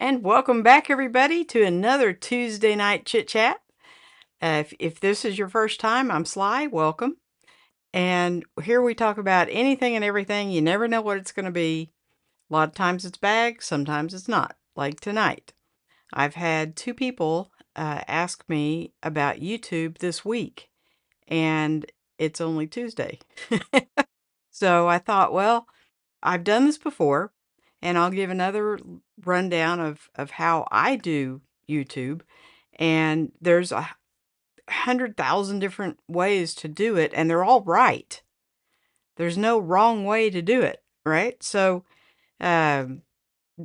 And welcome back, everybody, to another Tuesday night chit chat. If this is your first time, I'm Sly. Welcome. And here we talk about anything and everything. You never know what it's going to be. A lot of times it's bag, sometimes it's not. Like tonight, I've had two people ask me about YouTube this week, and it's only Tuesday. So I thought, well, I've done this before, and I'll give another rundown of how I do YouTube. And there's 100,000 different ways to do it, and they're all right. There's no wrong way to do it, right? So, um,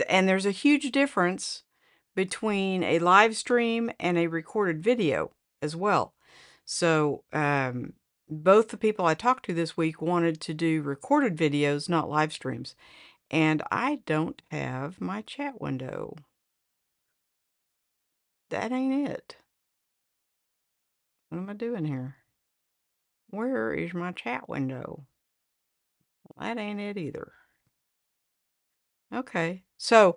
and there's a huge difference between a live stream and a recorded video as well. So, both the people I talked to this week wanted to do recorded videos, not live streams. And I don't have my chat window. That ain't it. What am I doing here? Where is my chat window? Well, that ain't it either. Okay. So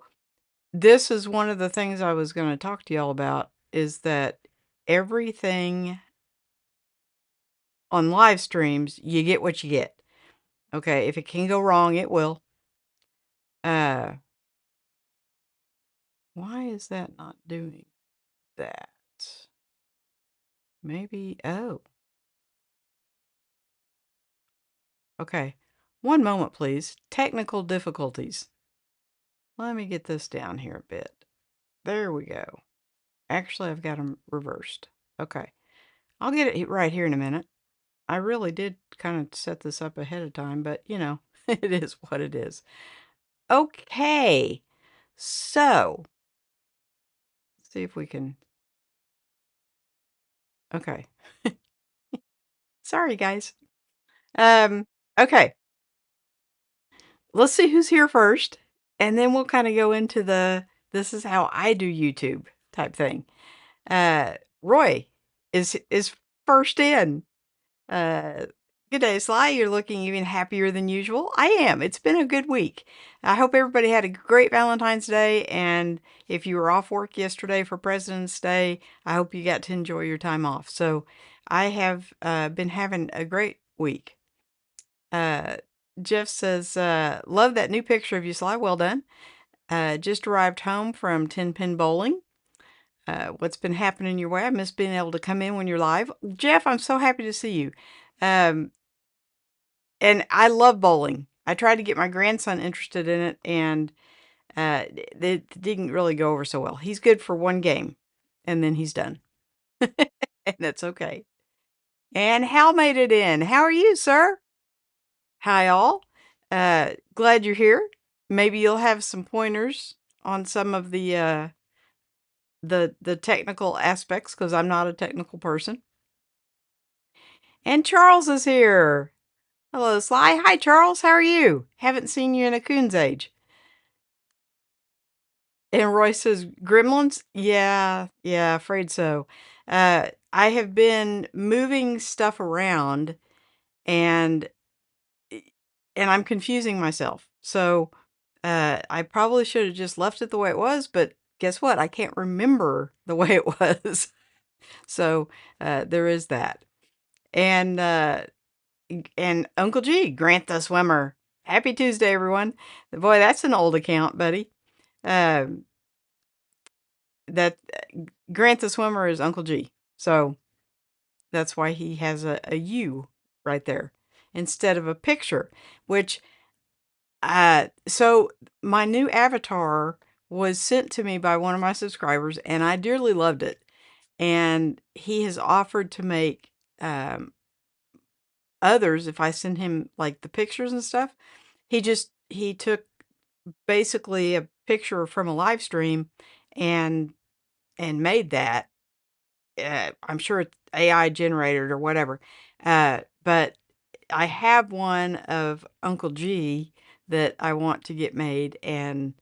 this is one of the things I was going to talk to y'all about, is that everything on live streams, you get what you get. Okay. If it can go wrong, it will. Why is that not doing that? Maybe, oh, okay. One moment, please. Technical difficulties. Let me get this down here a bit. There we go. Actually, I've got them reversed. Okay. I'll get it right here in a minute. I really did kind of set this up ahead of time, but you know, it is what it is. Okay. So, let's see if we can. Okay. Sorry, guys. Okay. Let's see who's here first, and then we'll kind of go into the this is how I do YouTube type thing. Roy is first in. Uh, Good day, Sly. You're looking even happier than usual. I am. It's been a good week. I hope everybody had a great Valentine's Day, and if you were off work yesterday for President's Day, I hope you got to enjoy your time off. So I have been having a great week. Uh, Jeff says, love that new picture of you, Sly. Well done. Just arrived home from 10 pin bowling. What's been happening your way? I miss being able to come in when you're live. Jeff, I'm so happy to see you. Um, and I love bowling. I tried to get my grandson interested in it, and it didn't really go over so well. He's good for one game, and then he's done. And that's okay. And Hal made it in. How are you, sir? Hi, all. Glad you're here. Maybe you'll have some pointers on some of the technical aspects, because I'm not a technical person. And Charles is here. Hello, Sly. Hi, Charles. How are you? Haven't seen you in a coon's age. And Roy says, Gremlins? Yeah, afraid so. I have been moving stuff around, and I'm confusing myself. So I probably should have just left it the way it was, but guess what? I can't remember the way it was. So there is that. And Uncle G, Grant the Swimmer. Happy Tuesday, everyone. Boy, that's an old account, buddy. Um, that Grant the Swimmer is Uncle G. So that's why he has a U right there instead of a picture, which, so my new avatar was sent to me by one of my subscribers, and I dearly loved it. And he has offered to make others if I send him like the pictures and stuff. He took basically a picture from a live stream and made that. I'm sure it's AI generated or whatever. But I have one of Uncle G that I want to get made, and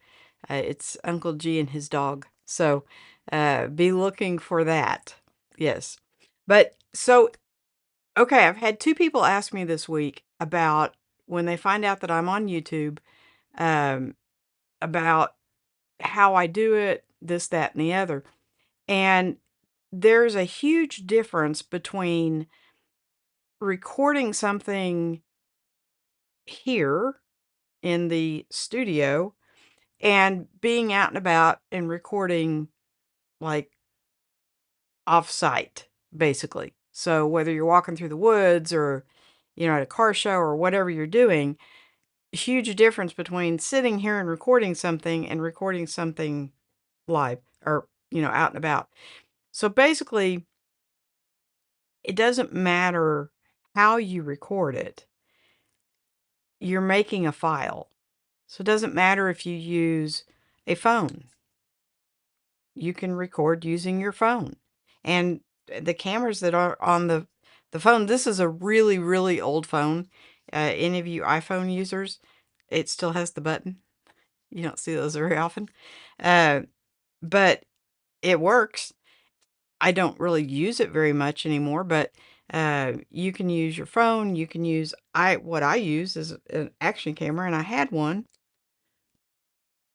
it's Uncle G and his dog. So be looking for that. Yes. But so, okay, I've had two people ask me this week about when they find out that I'm on YouTube, um, about how I do it, this, that, and the other. And there's a huge difference between recording something here in the studio and being out and about and recording like off-site, basically. So whether you're walking through the woods or, at a car show or whatever you're doing, huge difference between sitting here and recording something live or, out and about. So basically, it doesn't matter how you record it. You're making a file. So it doesn't matter if you use a phone. You can record using your phone. And the cameras that are on the phone, this is a really, really old phone. Any of you iPhone users, it still has the button. You don't see those very often. But it works. I don't really use it very much anymore, but you can use your phone. You can use what I use is an action camera, and I had one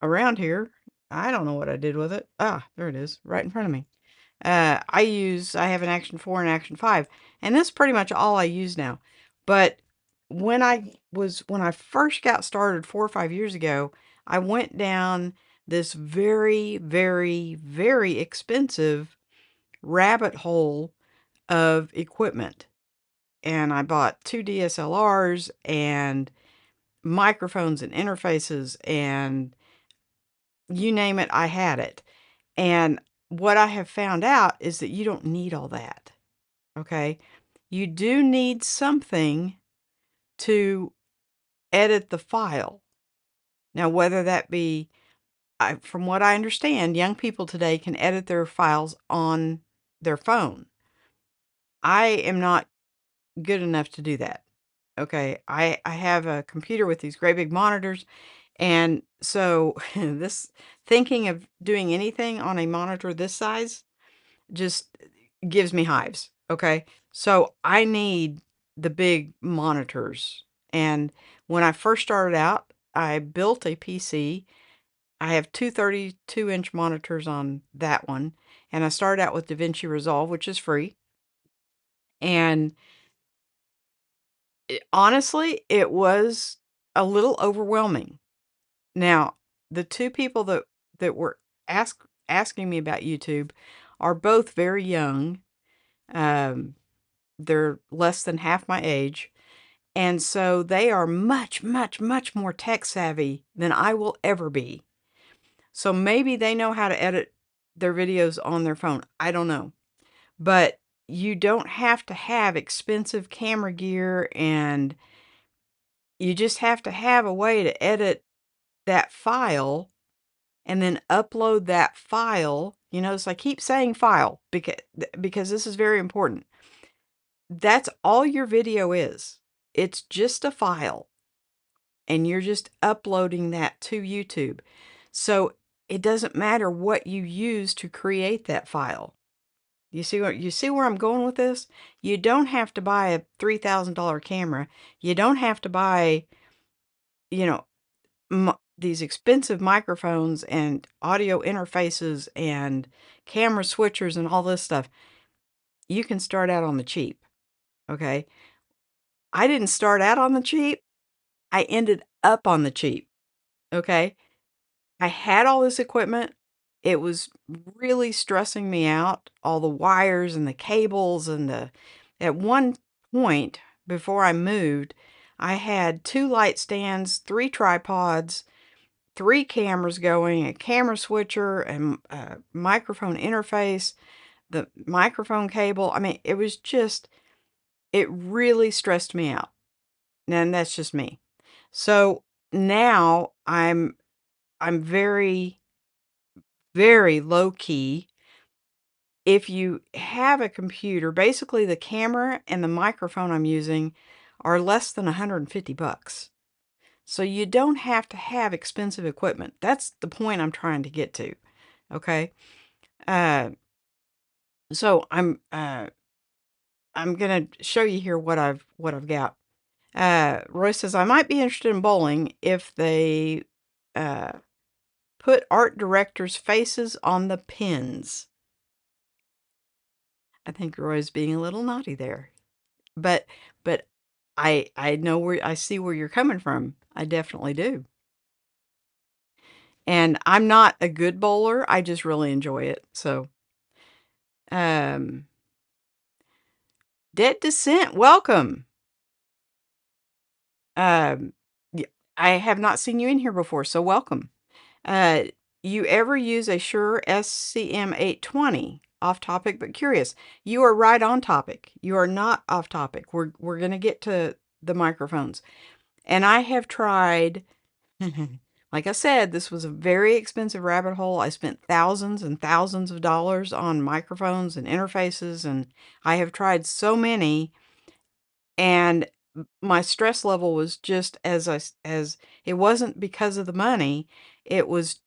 around here. I don't know what I did with it. Ah, there it is, right in front of me. I have an Action 4 and Action 5, and that's pretty much all I use now. But when I first got started 4 or 5 years ago, I went down this very, very, very expensive rabbit hole of equipment. And I bought 2 DSLRs and microphones and interfaces, and you name it, I had it. And what I have found out is that you don't need all that. Okay? You do need something to edit the file. Now, whether that be, from what I understand, young people today can edit their files on their phone. I am not good enough to do that. Okay? I have a computer with these great big monitors, and so this thinking of doing anything on a monitor this size just gives me hives, okay? So I need the big monitors. And when I first started out, I built a PC. I have two 32-inch monitors on that one. And I started out with DaVinci Resolve, which is free. And honestly, it was a little overwhelming. Now, the two people that were asking me about YouTube are both very young. Um, They're less than half my age, and so they are much, much, much more tech savvy than I will ever be. So maybe they know how to edit their videos on their phone. I don't know. But you don't have to have expensive camera gear, and you just have to have a way to edit that file and then upload that file. So I keep saying file because this is very important. That's all your video is. It's just a file, and you're just uploading that to YouTube. So it doesn't matter what you use to create that file. You see where I'm going with this? You don't have to buy a $3,000 camera. You don't have to buy, you know, these expensive microphones and audio interfaces and camera switchers and all this stuff. You can start out on the cheap, okay? I didn't start out on the cheap. I ended up on the cheap, okay? I had all this equipment. It was really stressing me out, all the wires and the cables at one point before I moved, I had 2 light stands, 3 tripods, 3 cameras going, a camera switcher, and a microphone interface, the microphone cable. I mean, it really stressed me out. And that's just me. So now I'm very, very low key. If you have a computer, basically the camera and the microphone I'm using are less than $150. So you don't have to have expensive equipment. That's the point I'm trying to get to. Okay. Uh, so I'm gonna show you here what I've got. Roy says I might be interested in bowling if they uh put art directors' faces on the pins. I think Roy's being a little naughty there. But I know where I see where you're coming from. I definitely do. And I'm not a good bowler. I just really enjoy it. So, Dead Descent, welcome. Um, I have not seen you in here before, so welcome. Uh, you ever use a Shure SCM820? Off topic, but curious. You are right on topic. You are not off topic. We're gonna get to the microphones. And I have tried, like I said, this was a very expensive rabbit hole. I spent thousands and thousands of dollars on microphones and interfaces, and I have tried so many, and my stress level was just as it wasn't because of the money. It was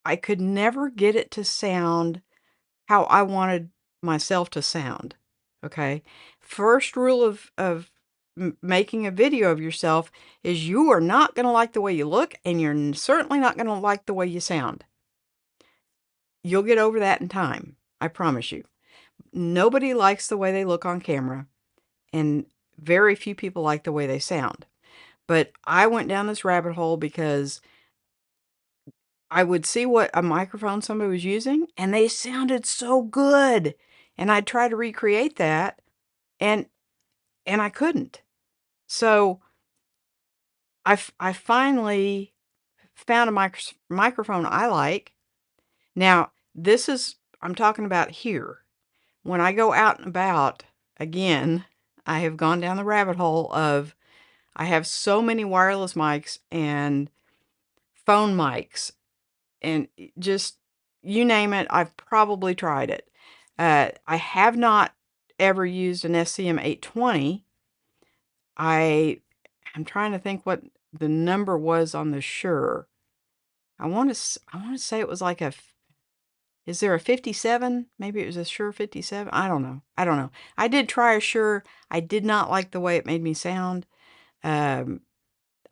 I could never get it to sound how I wanted myself to sound. Okay. First rule of making a video of yourself is you are not going to like the way you look, and you're certainly not going to like the way you sound. You'll get over that in time. I promise you. Nobody likes the way they look on camera, and very few people like the way they sound. But I went down this rabbit hole because I would see what a microphone somebody was using, and they sounded so good. And I'd try to recreate that, and I couldn't. So I finally found a microphone I like. Now, this is I'm talking about here. When I go out and about, again, I have gone down the rabbit hole of I have so many wireless mics and phone mics, and just you name it, I've probably tried it. I have not ever used an SCM 820. I'm trying to think what the number was on the Shure. I want to say it was like is there a 57? Maybe it was a Shure 57. I don't know. I did try a Shure. I did not like the way it made me sound. Um,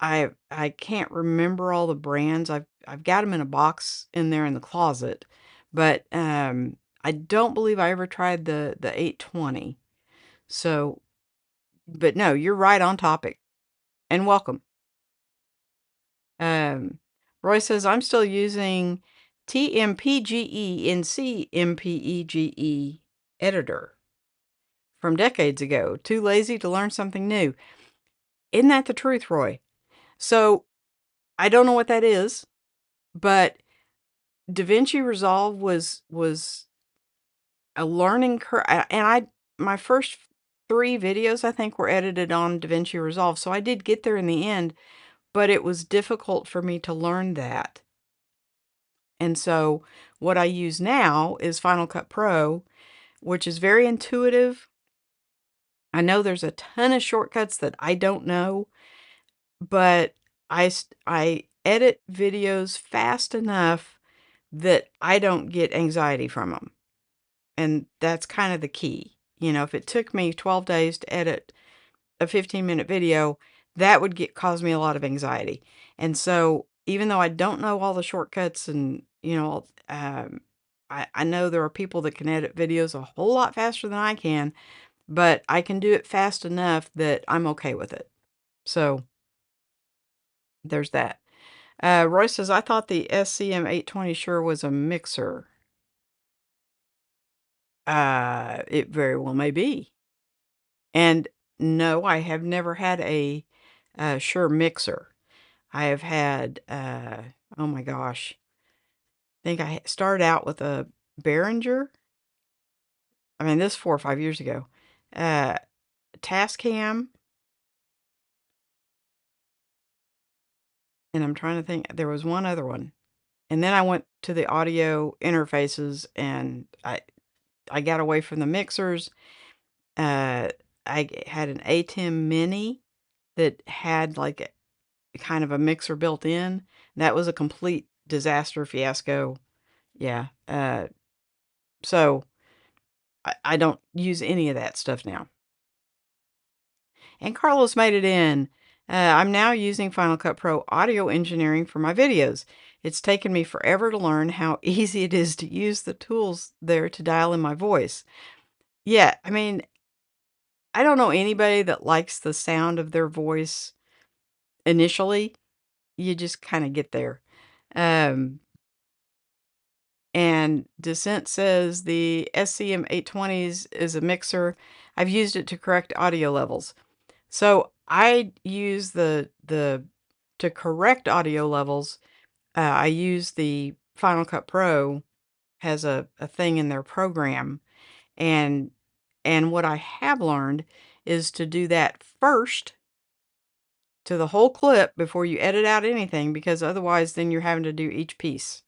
I can't remember all the brands. I've got them in a box in there in the closet, but I don't believe I ever tried the 820. So, but no, you're right on topic, and welcome. Um, Roy says I'm still using TMPGE in CMPEGE editor from decades ago. Too lazy to learn something new. Isn't that the truth, Roy? So I don't know what that is, but DaVinci Resolve was a learning curve, and my first 3 videos, I think, were edited on DaVinci Resolve, so I did get there in the end, but it was difficult for me to learn that. And so what I use now is Final Cut Pro, which is very intuitive. I know there's a ton of shortcuts that I don't know, but I edit videos fast enough that I don't get anxiety from them. And that's kind of the key. You know, if it took me 12 days to edit a 15-minute video, that would cause me a lot of anxiety. And so even though I don't know all the shortcuts and, I know there are people that can edit videos a whole lot faster than I can, but I can do it fast enough that I'm okay with it. So there's that. Roy says, I thought the SCM 820 Shure was a mixer. It very well may be. And no, I have never had a Shure mixer. I have had, oh my gosh, I think I started out with a Behringer. I mean, this 4 or 5 years ago. Tascam, and I'm trying to think, there was one other one. And then I went to the audio interfaces, and I got away from the mixers. I had an ATEM Mini that had like kind of a mixer built in. That was a complete disaster fiasco. Yeah. So I don't use any of that stuff now. And Carlos made it in. I'm now using Final Cut Pro audio engineering for my videos. It's taken me forever to learn how easy it is to use the tools there to dial in my voice. Yeah, I mean, I don't know anybody that likes the sound of their voice initially. You just kinda get there. Um, and Descent says the SCM-820s is a mixer. I've used it to correct audio levels. So I use the to correct audio levels, I use the Final Cut Pro has a thing in their program, and what I have learned is to do that first to the whole clip before you edit out anything, because otherwise then you're having to do each piece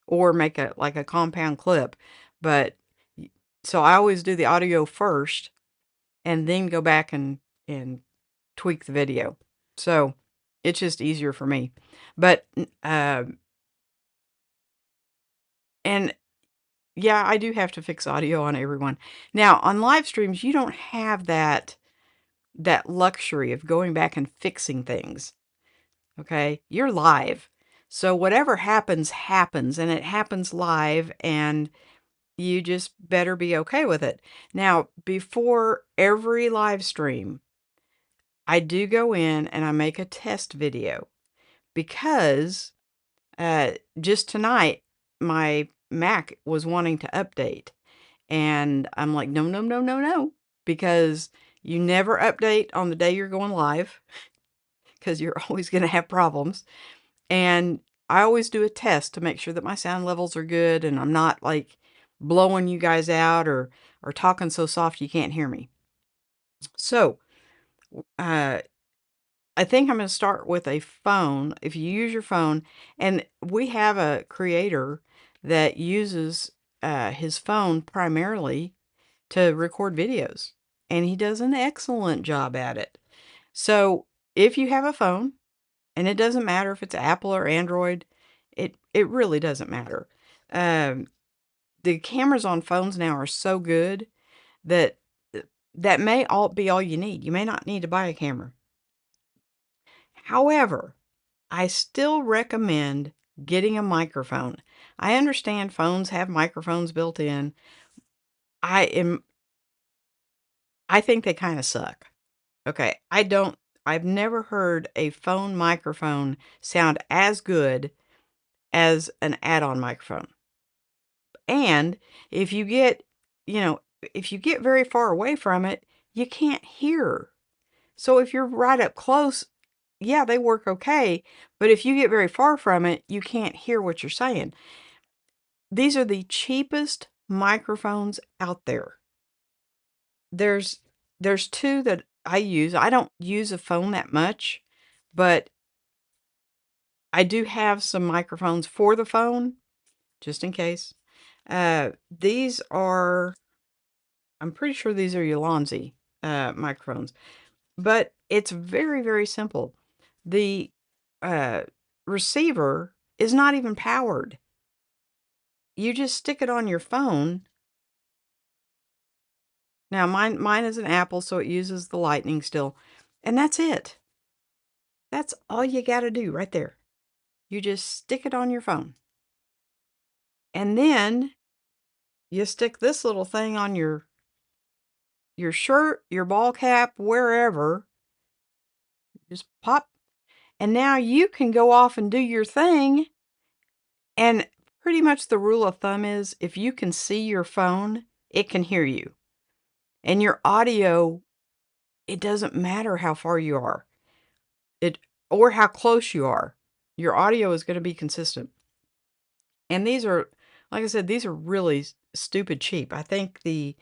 or make a like a compound clip. But so I always do the audio first and then go back and tweak the video. So it's just easier for me. But and yeah, I do have to fix audio on everyone. Now, on live streams, you don't have that luxury of going back and fixing things. Okay? You're live. So whatever happens, happens, and it happens live, and you just better be okay with it. Now, before every live stream, I do go in and I make a test video because just tonight, my Mac was wanting to update. And I'm like, no, no, no, no, no, because you never update on the day you're going live because you're always going to have problems. And I always do a test to make sure that my sound levels are good and I'm not like blowing you guys out or talking so soft you can't hear me. So, uh, I think I'm going to start with a phone. If you use your phone, and we have a creator that uses his phone primarily to record videos, and he does an excellent job at it. So, if you have a phone, and it doesn't matter if it's Apple or Android, it really doesn't matter. Um, the cameras on phones now are so good that that may all be all you need. You may not need to buy a camera. However, I still recommend getting a microphone. I understand phones have microphones built in. I am I think they kinda suck. Okay, I've never heard a phone microphone sound as good as an add-on microphone. And if you get, you know, if you get very far away from it, you can't hear. So if you're right up close, yeah, they work okay, but if you get very far from it, you can't hear what you're saying. These are the cheapest microphones out there. There's there's 2 that I use. I don't use a phone that much, but I do have some microphones for the phone, just in case. These are I'm pretty sure these are Ulanzi, microphones, but it's very, very simple. The, uh, receiver is not even powered. You just stick it on your phone. Now mine is an Apple, so it uses the Lightning still, and that's it. That's all you gotta do right there. You just stick it on your phone. And then you stick this little thing on your shirt, your ball cap, wherever. Just pop, and now you can go off and do your thing. And pretty much the rule of thumb is if you can see your phone, it can hear you. And your audio, it doesn't matter how far you are. It or how close you are. Your audio is going to be consistent. And these are, like I said, these are really stupid cheap. I think they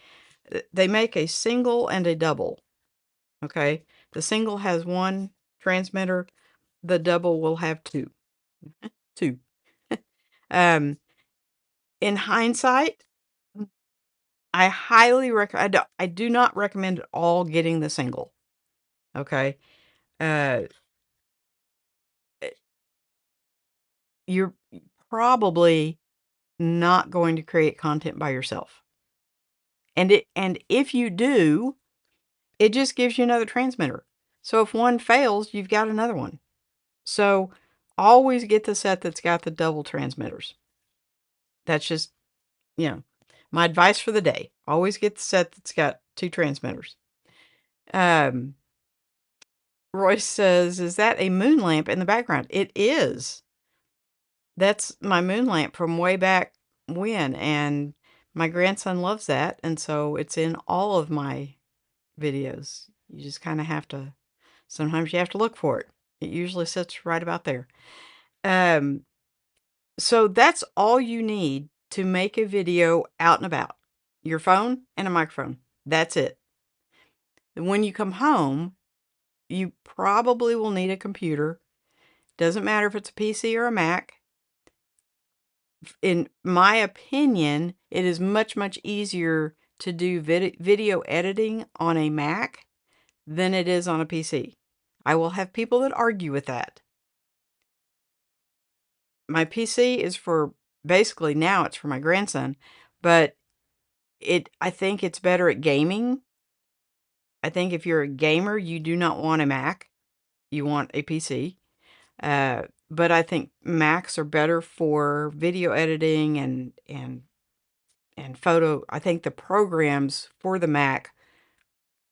make a single and a double. Okay? The single has one transmitter, the double will have two. Two. Um, in hindsight, I highly recommend. I do not recommend at all getting the single, okay? Uh, eh, you're probably not going to create content by yourself. And if you do, it just gives you another transmitter. So if one fails, you've got another one. So always get the set that's got the double transmitters. That's just, you know, my advice for the day. Always get the set that's got 2 transmitters. Um, Royce says, "Is that a moon lamp in the background?" It is. That's my moon lamp from way back when, and my grandson loves that, and so it's in all of my videos. You just kinda have to sometimes you have to look for it. It usually sits right about there. Um, so that's all you need to make a video out and about. Your phone and a microphone. That's it. And when you come home, you probably will need a computer. Doesn't matter if it's a PC or a Mac. In my opinion, it is much, much easier to do video editing on a Mac than it is on a PC. I will have people that argue with that. My PC is for basically now it's for my grandson, but I think it's better at gaming. I think if you're a gamer, you do not want a Mac. You want a PC. But I think Macs are better for video editing and photo. I think the programs for the Mac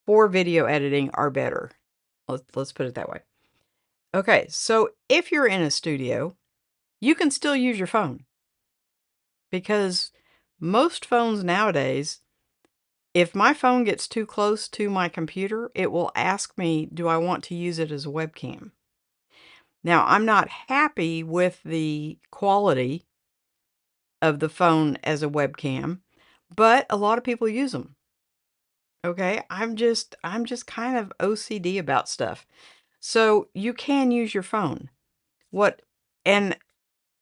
for video editing are better. Let's put it that way. Okay, so if you're in a studio, you can still use your phone because most phones nowadays, if my phone gets too close to my computer, it will ask me, do I want to use it as a webcam? Now, I'm not happy with the quality of the phone as a webcam, but a lot of people use them. Okay? I'm just kind of OCD about stuff. So, you can use your phone. What and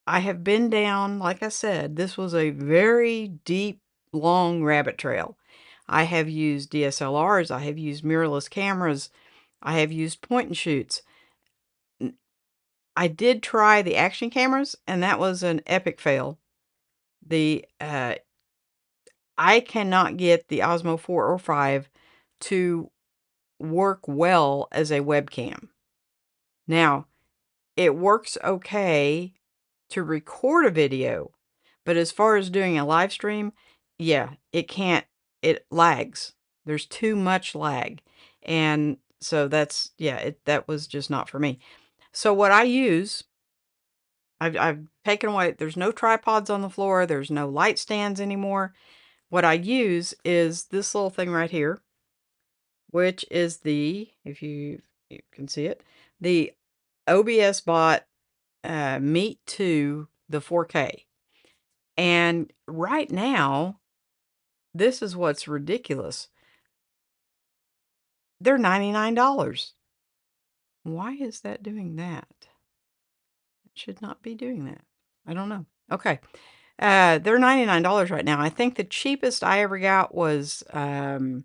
I have been down, like I said, this was a very deep, long rabbit trail. I have used DSLRs, I have used mirrorless cameras, I have used point and shoots. I did try the action cameras, and that was an epic fail. The I cannot get the Osmo 4 or 5 to work well as a webcam. Now, it works okay to record a video, but as far as doing a live stream, yeah, it can't, it lags. There's too much lag. And so that's, yeah, that was just not for me. So what I use, I've taken away, there's no tripods on the floor, there's no light stands anymore. What I use is this little thing right here, which is if you can see it, the OBS bot Meet 2, the 4K. And right now, this is what's ridiculous. They're $99. Why is that doing that? It should not be doing that. I don't know. Okay. They're $99 right now. I think the cheapest I ever got was, I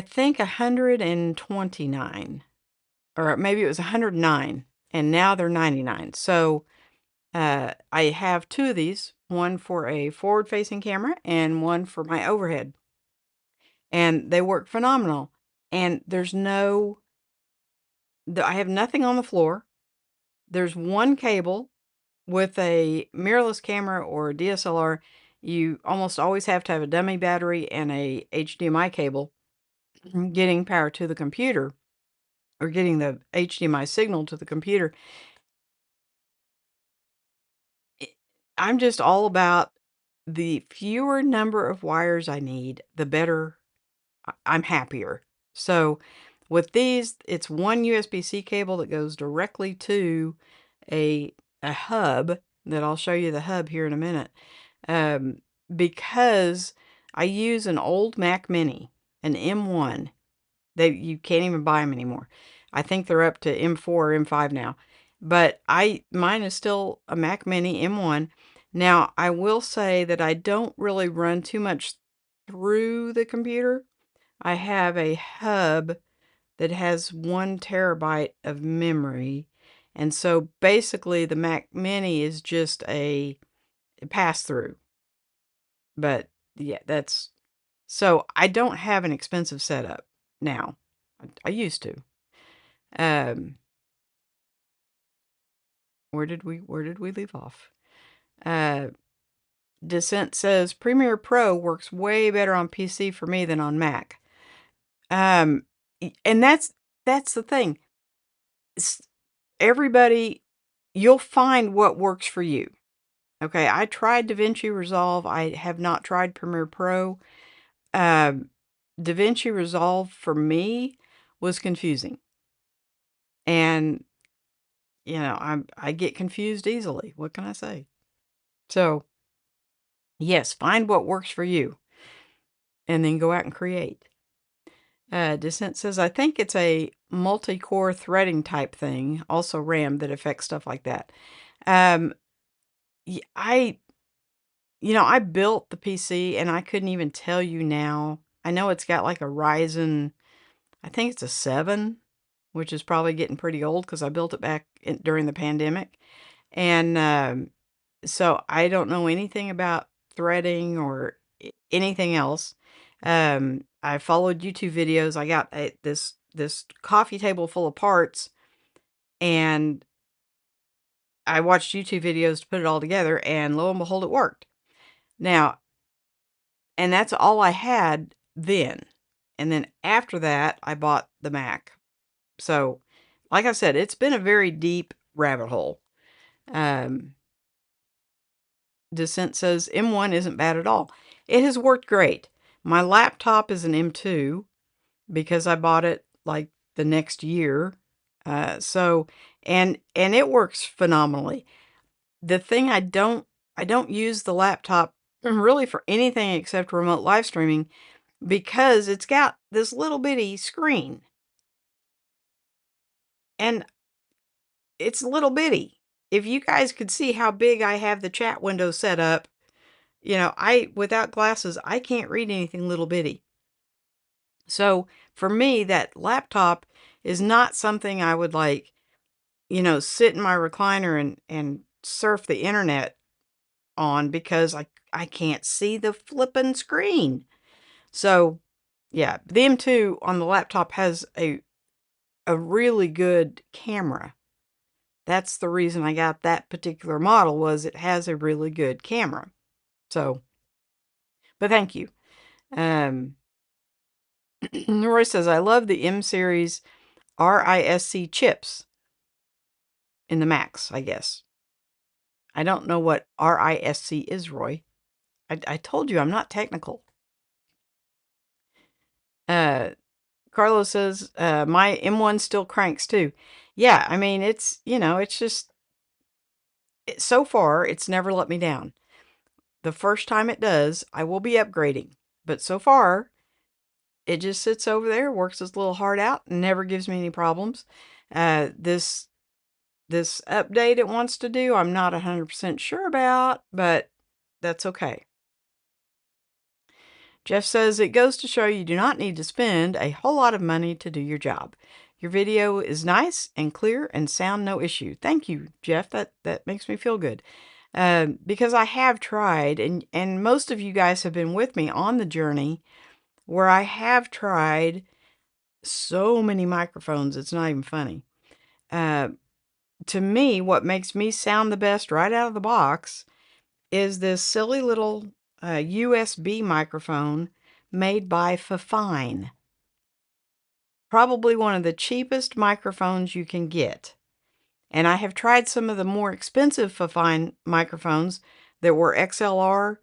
think 129, or maybe it was 109, and now they're 99. So, I have 2 of these, one for a forward-facing camera and one for my overhead. And they work phenomenal. And I have nothing on the floor. There's one cable. With a mirrorless camera or a DSLR, you almost always have to have a dummy battery and a HDMI cable getting power to the computer or getting the HDMI signal to the computer. I I'm just all about the fewer number of wires I need, the better I'm happier. So with these, it's one USB-C cable that goes directly to a hub that I'll show you the hub here in a minute. Because I use an old Mac Mini, an M1. You can't even buy them anymore. I think they're up to M4 or M5 now. But mine is still a Mac Mini M1. Now, I will say that I don't really run too much through the computer. I have a hub that has 1 terabyte of memory. And so basically the Mac Mini is just a pass through. But yeah, so I don't have an expensive setup now. I used to. Um, where did we leave off? Uh, Descent says Premiere Pro works way better on PC for me than on Mac. And that's the thing. Everybody, you'll find what works for you. Okay, I tried DaVinci Resolve. I have not tried Premiere Pro. Um, DaVinci Resolve for me was confusing, and I get confused easily. What can I say? So yes, find what works for you, and then go out and create. Descent says, I think it's a multi-core threading type thing, also RAM, that affects stuff like that. Um, I I built the PC and I couldn't even tell you now. I know it's got like a Ryzen, I think it's a 7, which is probably getting pretty old because I built it back during the pandemic. And so I don't know anything about threading or anything else. I followed YouTube videos. I got this coffee table full of parts, and I watched YouTube videos to put it all together, and lo and behold, it worked. Now, and that's all I had then. And then after that, I bought the Mac. So, like I said, it's been a very deep rabbit hole. Descent says M1 isn't bad at all. It has worked great. My laptop is an M2 because I bought it like the next year. And it works phenomenally. The thing I don't use the laptop really for anything except remote live streaming because it's got this little bitty screen. And it's little bitty. If you guys could see how big I have the chat window set up, without glasses, I can't read anything little bitty. So for me, that laptop is not something I would sit in my recliner and surf the internet on because I can't see the flippin' screen. So yeah, the M2 on the laptop has a really good camera. That's the reason I got that particular model, was it has a really good camera. So, but thank you. Roy says, I love the M series RISC chips in the Macs, I guess. I don't know what RISC is, Roy. I told you I'm not technical. Carlos says, my M1 still cranks too. Yeah, I mean, it's just, so far, it's never let me down. The first time it does, I will be upgrading. But so far, it just sits over there, works its little heart out, and never gives me any problems. This update it wants to do, I'm not 100% sure about, but that's okay. Jeff says, it goes to show you do not need to spend a whole lot of money to do your job. Your video is nice and clear and sound no issue. Thank you, Jeff. That makes me feel good. Because I have tried, and most of you guys have been with me on the journey where I have tried so many microphones, it's not even funny. To me, what makes me sound the best right out of the box is this silly little USB microphone made by Fifine. Probably one of the cheapest microphones you can get. And I have tried some of the more expensive Fifine microphones that were XLR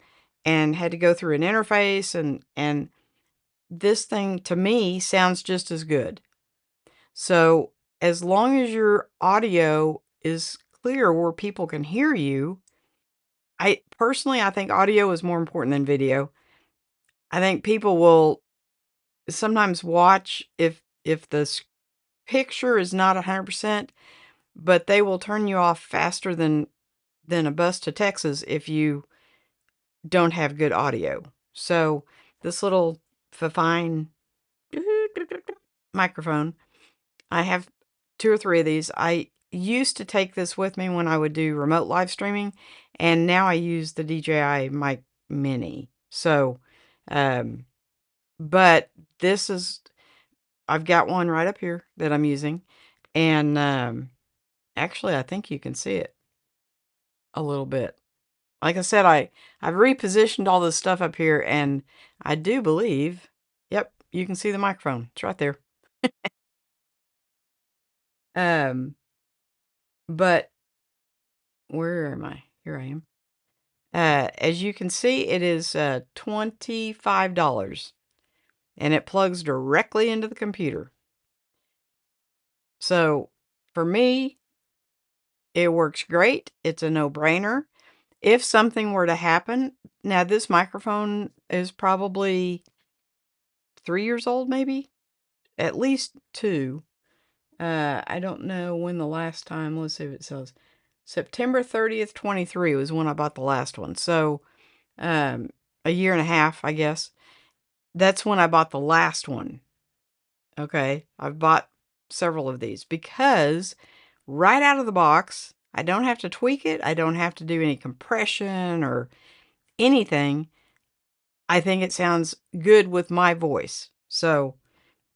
and had to go through an interface, and this thing to me sounds just as good. So as long as your audio is clear where people can hear you, I think audio is more important than video. I think people will sometimes watch if the picture is not 100%, but they will turn you off faster than a bus to Texas if you don't have good audio. So this little fine microphone, I have 2 or 3 of these. I used to take this with me when I would do remote live streaming, and now I use the DJI Mic Mini. So, but this is, I've got one right up here that I'm using, and Actually, I think you can see it a little bit. Like I said, I've repositioned all this stuff up here, and I do believe, yep, you can see the microphone. It's right there. Um, but where am I? Here I am. As you can see, it is $25, and it plugs directly into the computer. So for me, it works great. It's a no-brainer. If something were to happen, now this microphone is probably 3 years old, maybe at least 2. I don't know when the last time. Let's see if it says September 30th, 23 was when I bought the last one. So um, a year and a half, I guess. That's when I bought the last one. Okay, I've bought several of these because right out of the box, I don't have to tweak it. I don't have to do any compression or anything. I think it sounds good with my voice. So,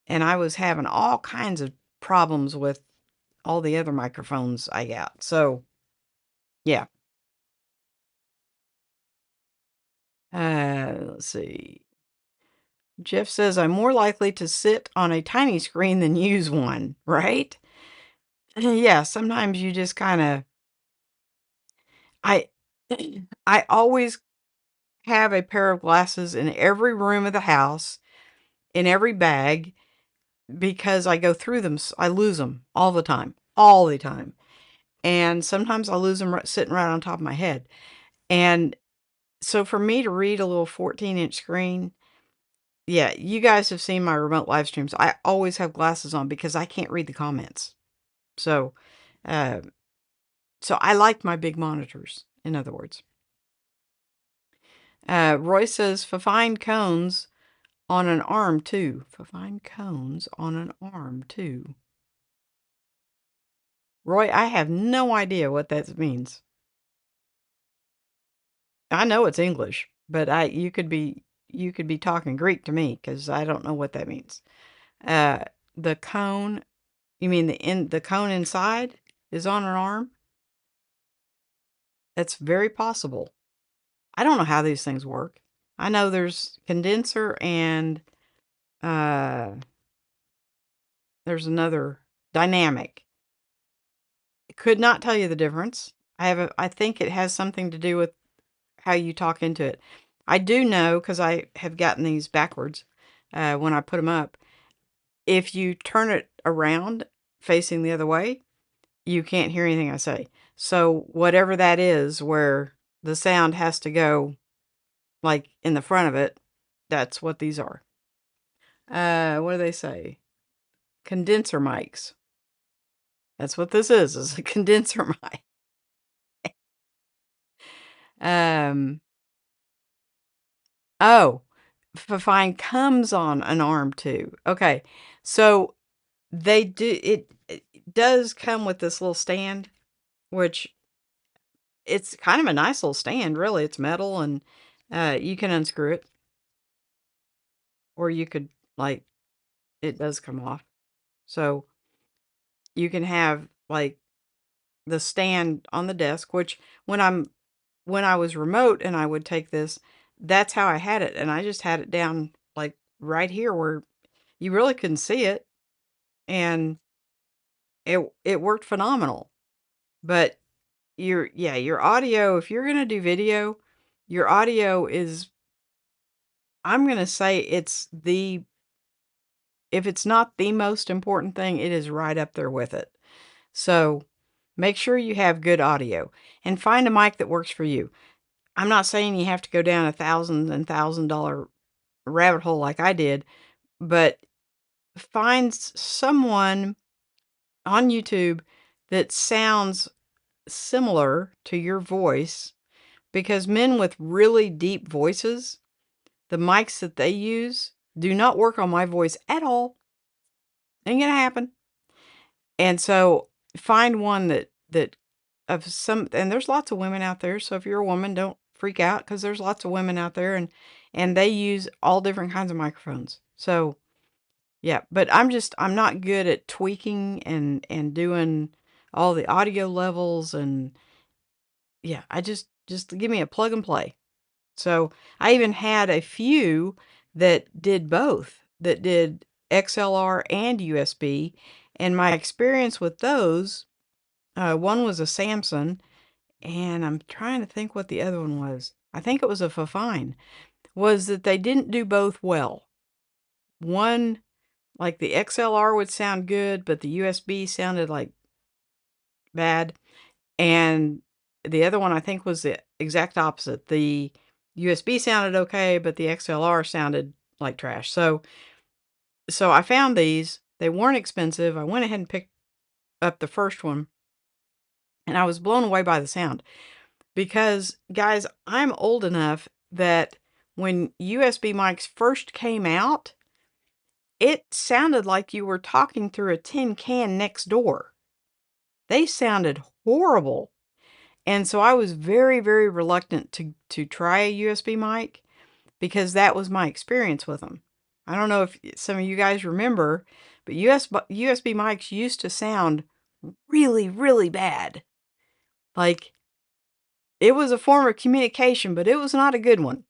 and I was having all kinds of problems with all the other microphones I got. So, yeah. Let's see. Jeff says, I'm more likely to sit on a tiny screen than use one, right? Yeah, sometimes you just kind of, I, I always have a pair of glasses in every room of the house, in every bag, because I go through them. I lose them all the time. And sometimes I lose them sitting right on top of my head. And so for me to read a little 14-inch screen, yeah, you guys have seen my remote live streams. I always have glasses on because I can't read the comments. So, uh, so I like my big monitors, in other words. Roy says, for fine cones on an arm too. For fine cones on an arm too. Roy, I have no idea what that means. I know it's English, but you could be talking Greek to me because I don't know what that means. Uh, the cone, you mean the cone inside is on an arm? That's very possible. I don't know how these things work. I know there's condenser and uh, there's another dynamic. Could not tell you the difference. I think it has something to do with how you talk into it. I do know because I have gotten these backwards when I put them up. If you turn it around facing the other way, you can't hear anything I say. So whatever that is, where the sound has to go like in the front of it, that's what these are. What do they say? Condenser mics. That's what this is a condenser mic. Um, oh, Fifine comes on an arm too. Okay. So they do it does come with this little stand, which it's kind of a nice little stand, really. It's metal and you can unscrew it or you could like it does come off. So you can have like the stand on the desk, which when I was remote and I would take this, that's how I had it. And I just had it down like right here where you really couldn't see it. And it worked phenomenal. But your audio, if you're gonna do video, your audio is I'm gonna say if it's not the most important thing, it is right up there with it. So make sure you have good audio and find a mic that works for you. I'm not saying you have to go down $1,000 rabbit hole like I did, but find someone on YouTube that sounds similar to your voice because men with really deep voices, the mics that they use do not work on my voice at all. Ain't gonna happen. And so find one that of some and there's lots of women out there, so if you're a woman, don't freak out because there's lots of women out there and they use all different kinds of microphones. So, yeah, but I'm not good at tweaking and doing all the audio levels, and yeah, I just give me a plug and play. So, I even had a few that did both, that did XLR and USB, and my experience with those, one was a Samsung, and I'm trying to think what the other one was. I think it was a Fifine, was that they didn't do both well. One, like the XLR would sound good, but the USB sounded like bad. And the other one I think was the exact opposite. The USB sounded okay, but the XLR sounded like trash. So I found these. They weren't expensive. I went ahead and picked up the first one, and I was blown away by the sound. Because, guys, I'm old enough that when USB mics first came out, it sounded like you were talking through a tin can next door. They sounded horrible. And so I was very, very reluctant to try a USB mic because that was my experience with them. I don't know if some of you guys remember, but USB mics used to sound really, really bad. Like, it was a form of communication, but it was not a good one.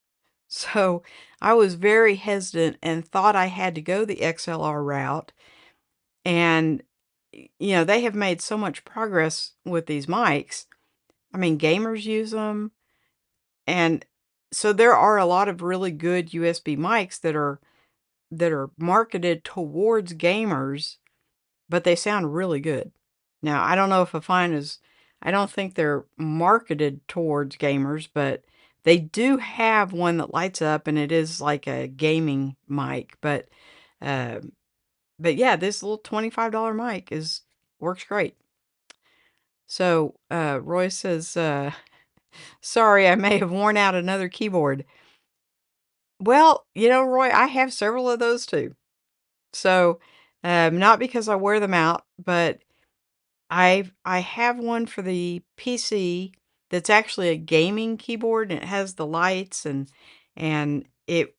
So I was very hesitant and thought I had to go the XLR route. And, they have made so much progress with these mics. I mean, gamers use them. And so there are a lot of really good USB mics that are marketed towards gamers, but they sound really good. Now, I don't know if I don't think they're marketed towards gamers, but they do have one that lights up and it is like a gaming mic. Um, but yeah, this little $25 mic works great. So, Roy says, sorry, I may have worn out another keyboard. Well, Roy, I have several of those too. So, not because I wear them out, but I have one for the PC that's actually a gaming keyboard, and it has the lights, and it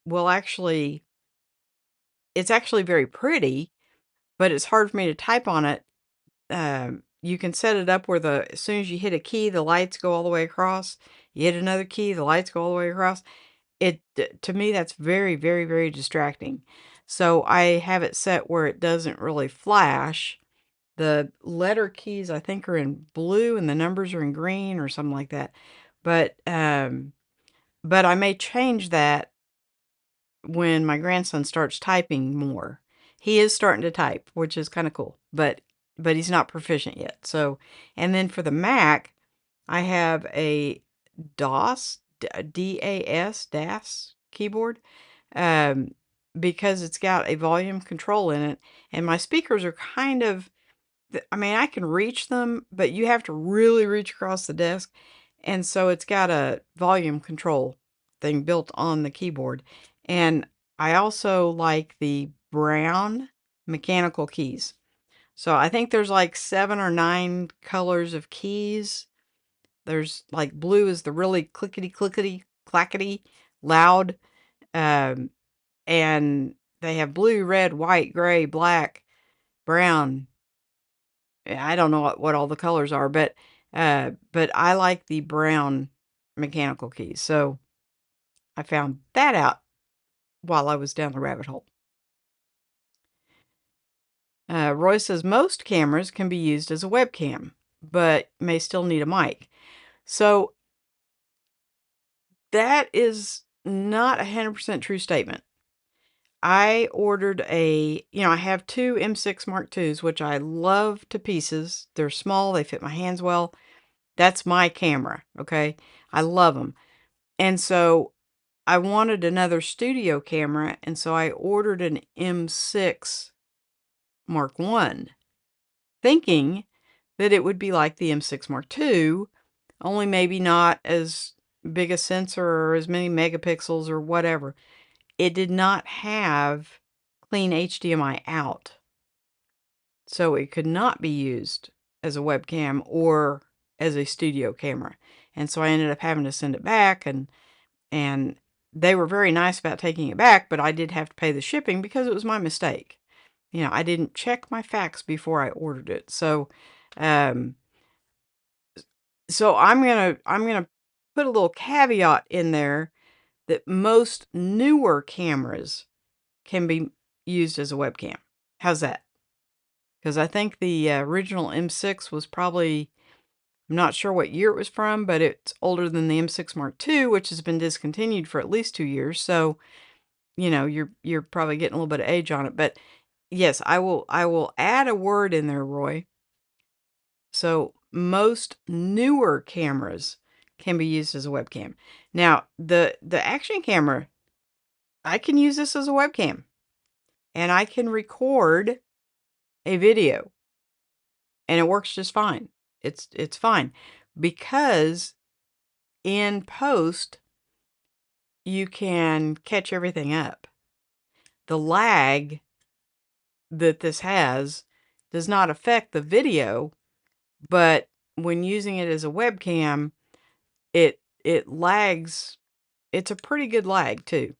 will actually it's actually very pretty, but it's hard for me to type on it. You can set it up where as soon as you hit a key, the lights go all the way across. You hit another key, the lights go all the way across. To me, that's very, very, very distracting. So I have it set where it doesn't really flash. The letter keys, I think, are in blue and the numbers are in green or something like that. But I may change that when my grandson starts typing more. He is starting to type, which is kind of cool, but he's not proficient yet. So, and then for the Mac, I have a DOS, DAS keyboard, um, because it's got a volume control in it, and my speakers are kind of, I mean, I can reach them, but you have to really reach across the desk, and so it's got a volume control thing built on the keyboard, and I also like the brown mechanical keys. So I think there's like 7 or 9 colors of keys. There's like blue is the really clickety clickety clackety loud, um, and they have blue, red, white, gray, black, brown. I don't know what all the colors are, but I like the brown mechanical keys. So I found that out while I was down the rabbit hole. Roy says most cameras can be used as a webcam, but may still need a mic. So that is not a 100% true statement. I ordered I have two M6 Mark IIs, which I love to pieces. They're small, they fit my hands well. That's my camera, okay? I love them. And so I wanted another studio camera, and so I ordered an M6 Mark I, thinking that it would be like the M6 Mark II, only maybe not as big a sensor or as many megapixels or whatever. It did not have clean HDMI out, so it could not be used as a webcam or as a studio camera. And so I ended up having to send it back, and they were very nice about taking it back, but I did have to pay the shipping because it was my mistake. I didn't check my facts before I ordered it. So Um, so I'm gonna put a little caveat in there that most newer cameras can be used as a webcam. How's that? Because I think the original M6 was probably, I'm not sure what year it was from, but it's older than the M6 Mark II, which has been discontinued for at least 2 years. So, you're probably getting a little bit of age on it. But yes, I will add a word in there, Roy. So most newer cameras can be used as a webcam. Now, the action camera, I can use this as a webcam, and I can record a video, and it works just fine. It's fine because in post you can catch everything up. The lag that this has does not affect the video, but when using it as a webcam, it lags. It's a pretty good lag too.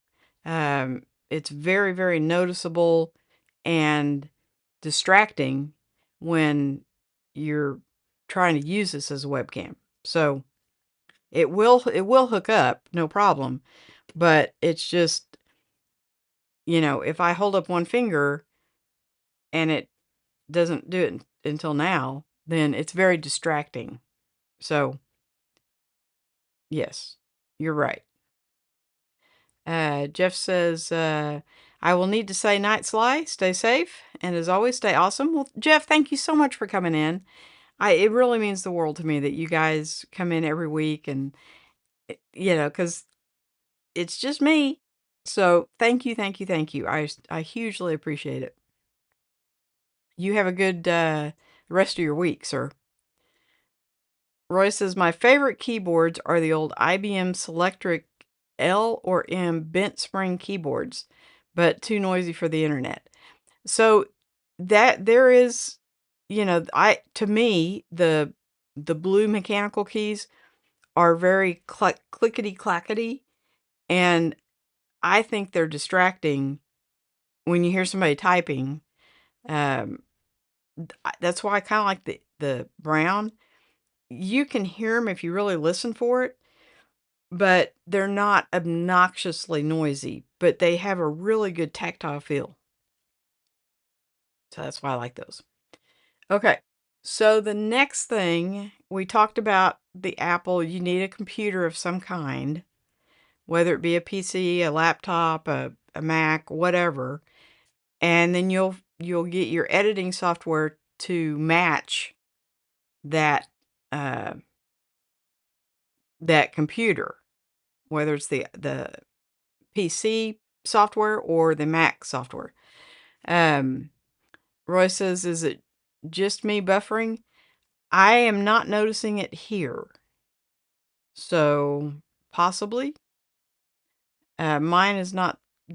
It's very, very noticeable and distracting when you're trying to use this as a webcam. So it will hook up, no problem. But it's just, if I hold up one finger and it doesn't do it until now, then it's very distracting. So, yes, you're right. Jeff says, I will need to say night, Sly. Stay safe. And as always, stay awesome. Well, Jeff, thank you so much for coming in. It really means the world to me that you guys come in every week and, because it's just me. So thank you, thank you, thank you. I hugely appreciate it. You have a good rest of your week, sir. Roy says, my favorite keyboards are the old IBM Selectric L or M bent spring keyboards, but too noisy for the internet. So that there is, to me, the blue mechanical keys are very clickety clackety, and I think they're distracting when you hear somebody typing. Um, that's why I kind of like the brown. You can hear them if you really listen for it, but they're not obnoxiously noisy, but they have a really good tactile feel. So that's why I like those. Okay. So the next thing, we talked about the Apple, you need a computer of some kind, whether it be a PC, a laptop, a Mac, whatever. And then you'll get your editing software to match that that computer, whether it's the PC software or the Mac software. Roy says, is it just me buffering? I am not noticing it here. So possibly. Mine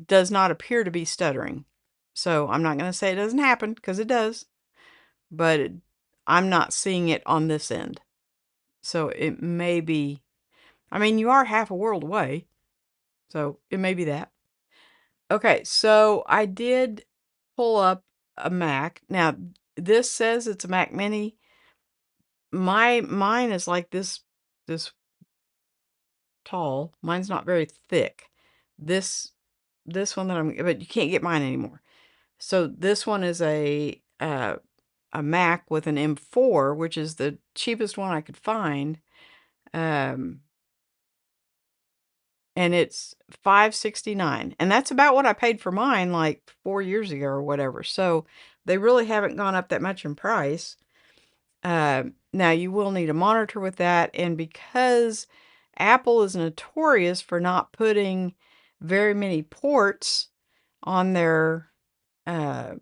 does not appear to be stuttering. So I'm not going to say it doesn't happen, because it does. But I'm not seeing it on this end. So it may be, I mean, you are half a world away. So it may be that. Okay, so I did pull up a Mac. Now, this says it's a Mac Mini. Mine is like this tall. Mine's not very thick. This one but you can't get mine anymore. So this one is a Mac with an M4, which is the cheapest one I could find. And it's $569, and that's about what I paid for mine like 4 years ago or whatever. So they really haven't gone up that much in price. Now you will need a monitor with that, and because Apple is notorious for not putting very many ports on their uh,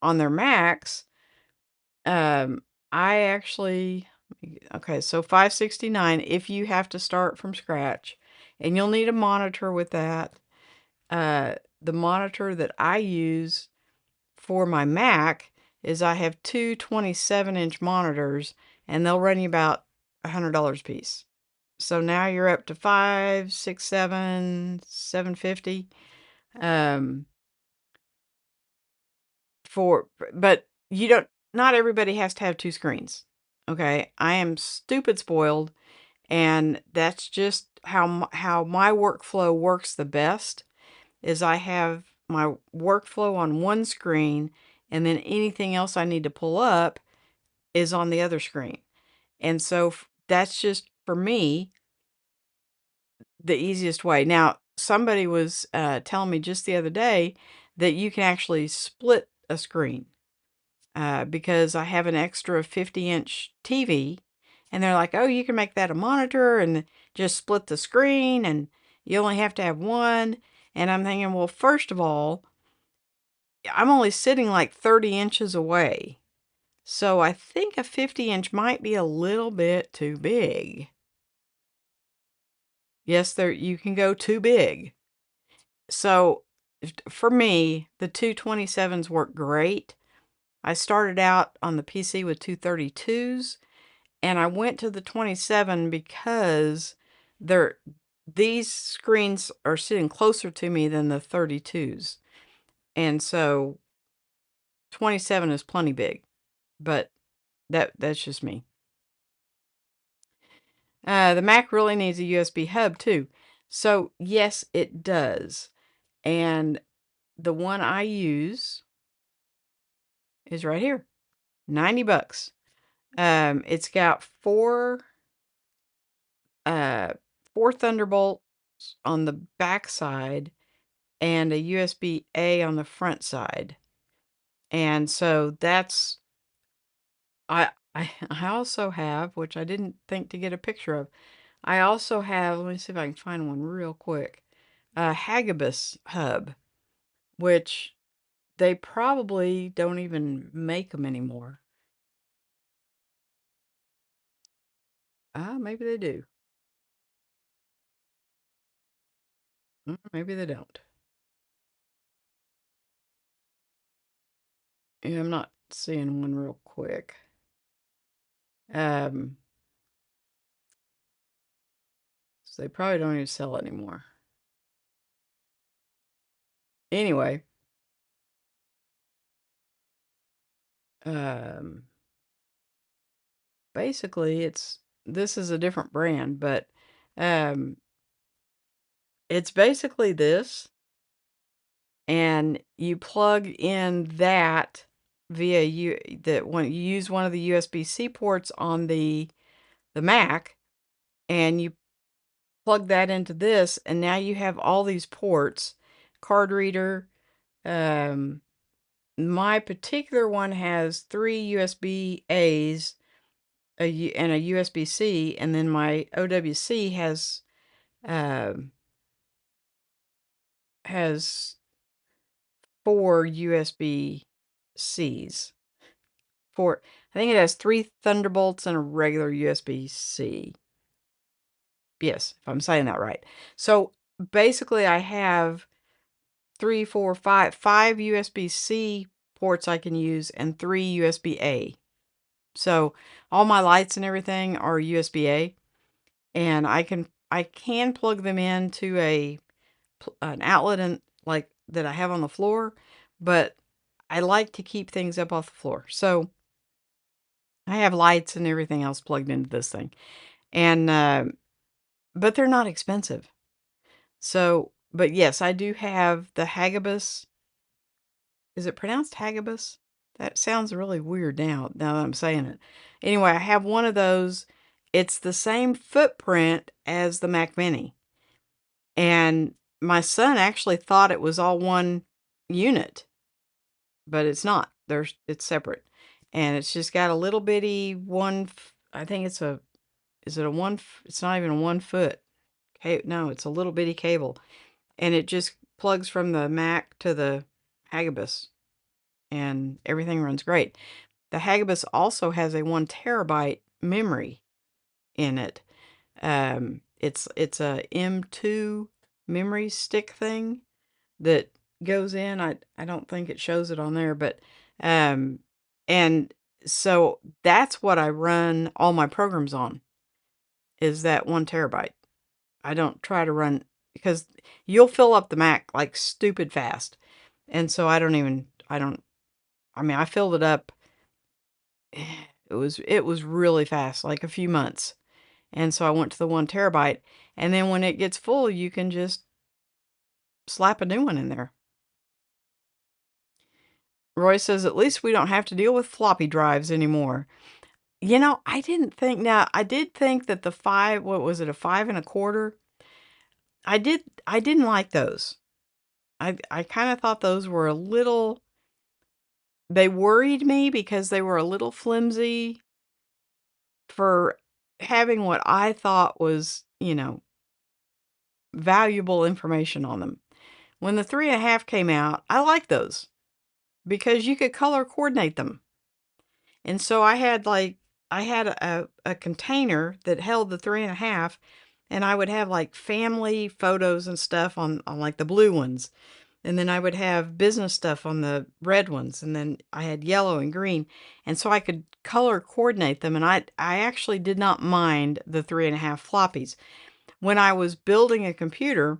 Macs, I actually, okay, so $569 if you have to start from scratch, and you'll need a monitor with that. The monitor that I use for my Mac is I have two 27-inch monitors, and they'll run you about $100 a piece. So now you're up to 5, 6, 7, 750. For, but you don't, not everybody has to have 2 screens, okay? I am stupid spoiled, and that's just how my workflow works the best, is I have my workflow on one screen, and then anything else I need to pull up is on the other screen. And so that's just, for me, the easiest way. Now, somebody was telling me just the other day that you can actually split a screen because I have an extra 50-inch TV, and they're like, oh, you can make that a monitor and just split the screen, and you only have to have one. And I'm thinking, well, first of all, I'm only sitting like 30 inches away. So I think a 50-inch might be a little bit too big. Yes, there you can go too big. So for me, the two 27s work great. I started out on the PC with two 32s, and I went to the 27 because these screens are sitting closer to me than the 32s. And so 27 is plenty big, but that's just me. The Mac really needs a USB hub too. So yes, it does. And the one I use is right here. 90 bucks. It's got uh, four Thunderbolts on the back side and a USB-A on the front side. And so that's, I also have, which I didn't think to get a picture of, I also have, let me see if I can find one real quick, a Hagibis hub, which they probably don't even make them anymore. Maybe they do. Maybe they don't. Yeah, I'm not seeing one real quick. So they probably don't even sell it anymore. Anyway, um, basically this is a different brand, but um, it's basically this, and you plug in that via when you use one of the USB-C ports on the Mac, and you plug that into this, and now you have all these ports, card reader. My particular one has 3 USB-As and a USB-C, and then my OWC has 4 USB-Cs. I think it has 3 Thunderbolts and a regular USB-C. Yes, if I'm saying that right. So basically, I have 3, 4, 5 USB-C ports I can use and 3 USB-A. So all my lights and everything are USB-A, and I can plug them into an outlet like that I have on the floor, but I like to keep things up off the floor. So I have lights and everything else plugged into this thing, and but they're not expensive. So, but yes, I do have the Hagibis. Is it pronounced Hagibis? That sounds really weird now that I'm saying it. Anyway, I have one of those. It's the same footprint as the Mac Mini. And my son actually thought it was all one unit, but it's not. It's separate. And it's just got a little bitty I think is it a it's not even a 1 foot. Okay, no, it's a little bitty cable. And it just plugs from the Mac to the Hagibis, and everything runs great. The Hagibis also has a 1 terabyte memory in it. It's a M2 memory stick thing that goes in. I don't think it shows it on there, but and so that's what I run all my programs on, is that 1 terabyte. I don't try to run, because you'll fill up the Mac like stupid fast. And so I mean, I filled it up it was really fast, like a few months. And so I went to the 1 terabyte, and then when it gets full, you can just slap a new one in there. Roy says, "At least we don't have to deal with floppy drives anymore." I didn't think now, I did think that the 5 what was it, a 5 and a quarter? I didn't like those. I kinda thought those were a little they worried me because they were a little flimsy for having what I thought was, valuable information on them. When the 3.5 came out, I liked those because you could color coordinate them. And so I had a container that held the 3.5, and I would have, like, family photos and stuff on, like, the blue ones, and then I would have business stuff on the red ones, and then I had yellow and green, and so I could color coordinate them, and I actually did not mind the 3.5 floppies. When I was building a computer,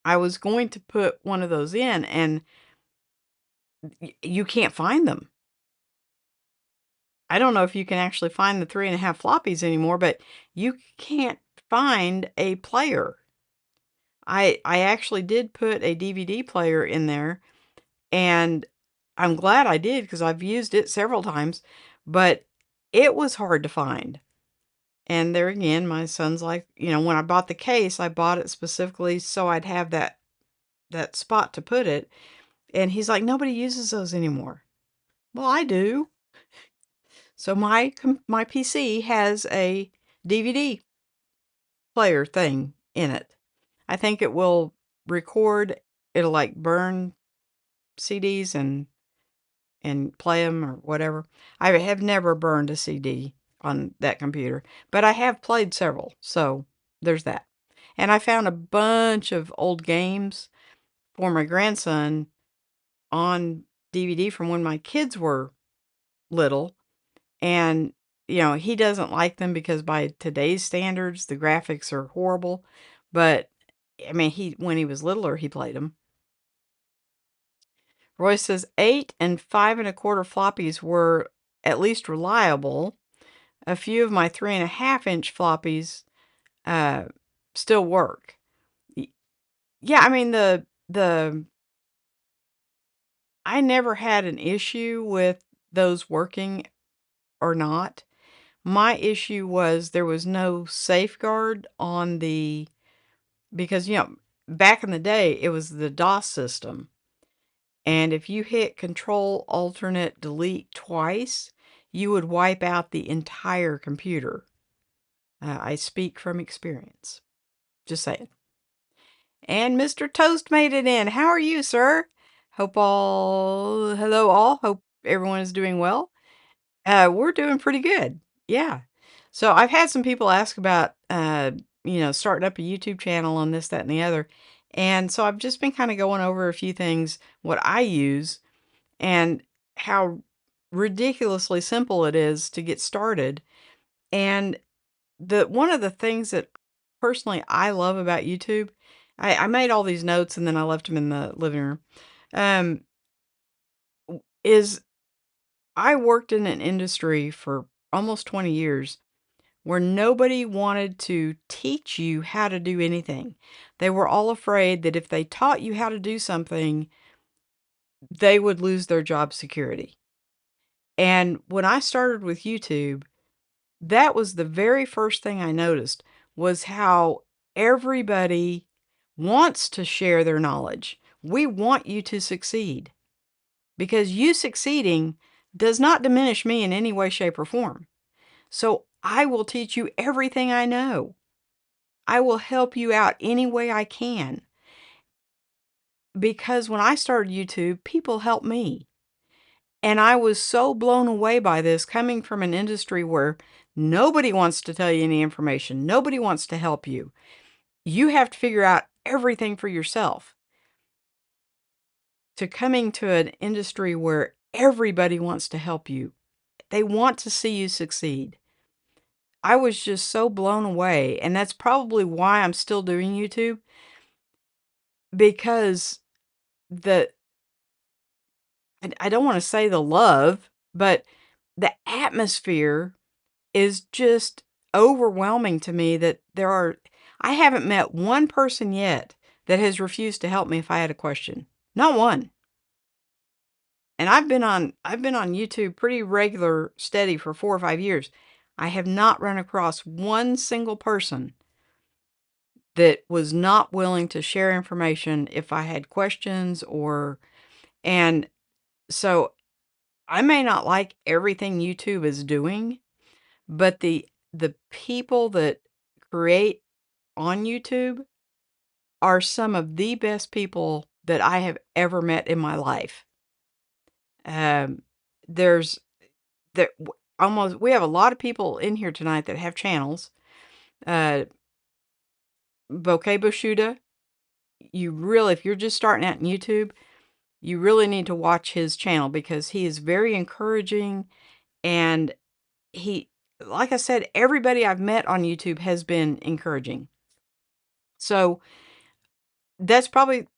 I was going to put one of those in, and you can't find them. I don't know if you can actually find the 3.5 floppies anymore, but you can't find a player. I actually did put a DVD player in there, and I'm glad I did because I've used it several times, but it was hard to find. And there again, my son's like, when I bought the case, I bought it specifically so I'd have that spot to put it, and he's like, "Nobody uses those anymore." Well, I do. So my PC has a DVD player thing in it. I think it will record, it'll, like, burn CDs and play them or whatever. I have never burned a CD on that computer, but I have played several, so there's that. And I found a bunch of old games for my grandson on DVD from when my kids were little, and, he doesn't like them because by today's standards, the graphics are horrible, but, I mean, when he was littler, he played them. Roy says 8 and 5 and a quarter floppies were at least reliable. A few of my 3.5-inch floppies, uh, still work. Y Yeah, I mean, the I never had an issue with those working or not. My issue was there was no safeguard on the because, back in the day, it was the DOS system, and if you hit Control Alternate Delete twice, you would wipe out the entire computer. I speak from experience. Just saying. And Mr. Toast made it in. How are you, sir? Hello all. Hope everyone is doing well. We're doing pretty good. Yeah. So I've had some people ask about, starting up a YouTube channel on this, that, and the other. And so I've just been kind of going over a few things, what I use and how ridiculously simple it is to get started. And one of the things that personally I love about YouTube, I made all these notes and then I left them in the living room. Um, is I worked in an industry for almost 20 years where nobody wanted to teach you how to do anything. They were all afraid that if they taught you how to do something, they would lose their job security. And when I started with YouTube, that was the very first thing I noticed was how everybody wants to share their knowledge. We want you to succeed because you succeeding does not diminish me in any way, shape, or form. So I will teach you everything I know. I will help you out any way I can. Because when I started YouTube, people helped me. And I was so blown away by this coming from an industry where nobody wants to tell you any information. Nobody wants to help you. You have to figure out everything for yourself. To coming to an industry where everybody wants to help you. They want to see you succeed. I was just so blown away. And that's probably why I'm still doing YouTube. Because the I don't wanna say the love, but the atmosphere is just overwhelming to me that I haven't met one person yet that has refused to help me if I had a question. Not one. And I've been on YouTube pretty regular, steady for 4 or 5 years. I have not run across one single person that was not willing to share information if I had questions and so I may not like everything YouTube is doing, but the people that create on YouTube are some of the best people that I have ever met in my life. Um, there's there w almost we have a lot of people in here tonight that have channels. Uh, Bokeh Bushuda, if you're just starting out in YouTube, you really need to watch his channel because he is very encouraging and he like I said, everybody I've met on YouTube has been encouraging. So, that's probably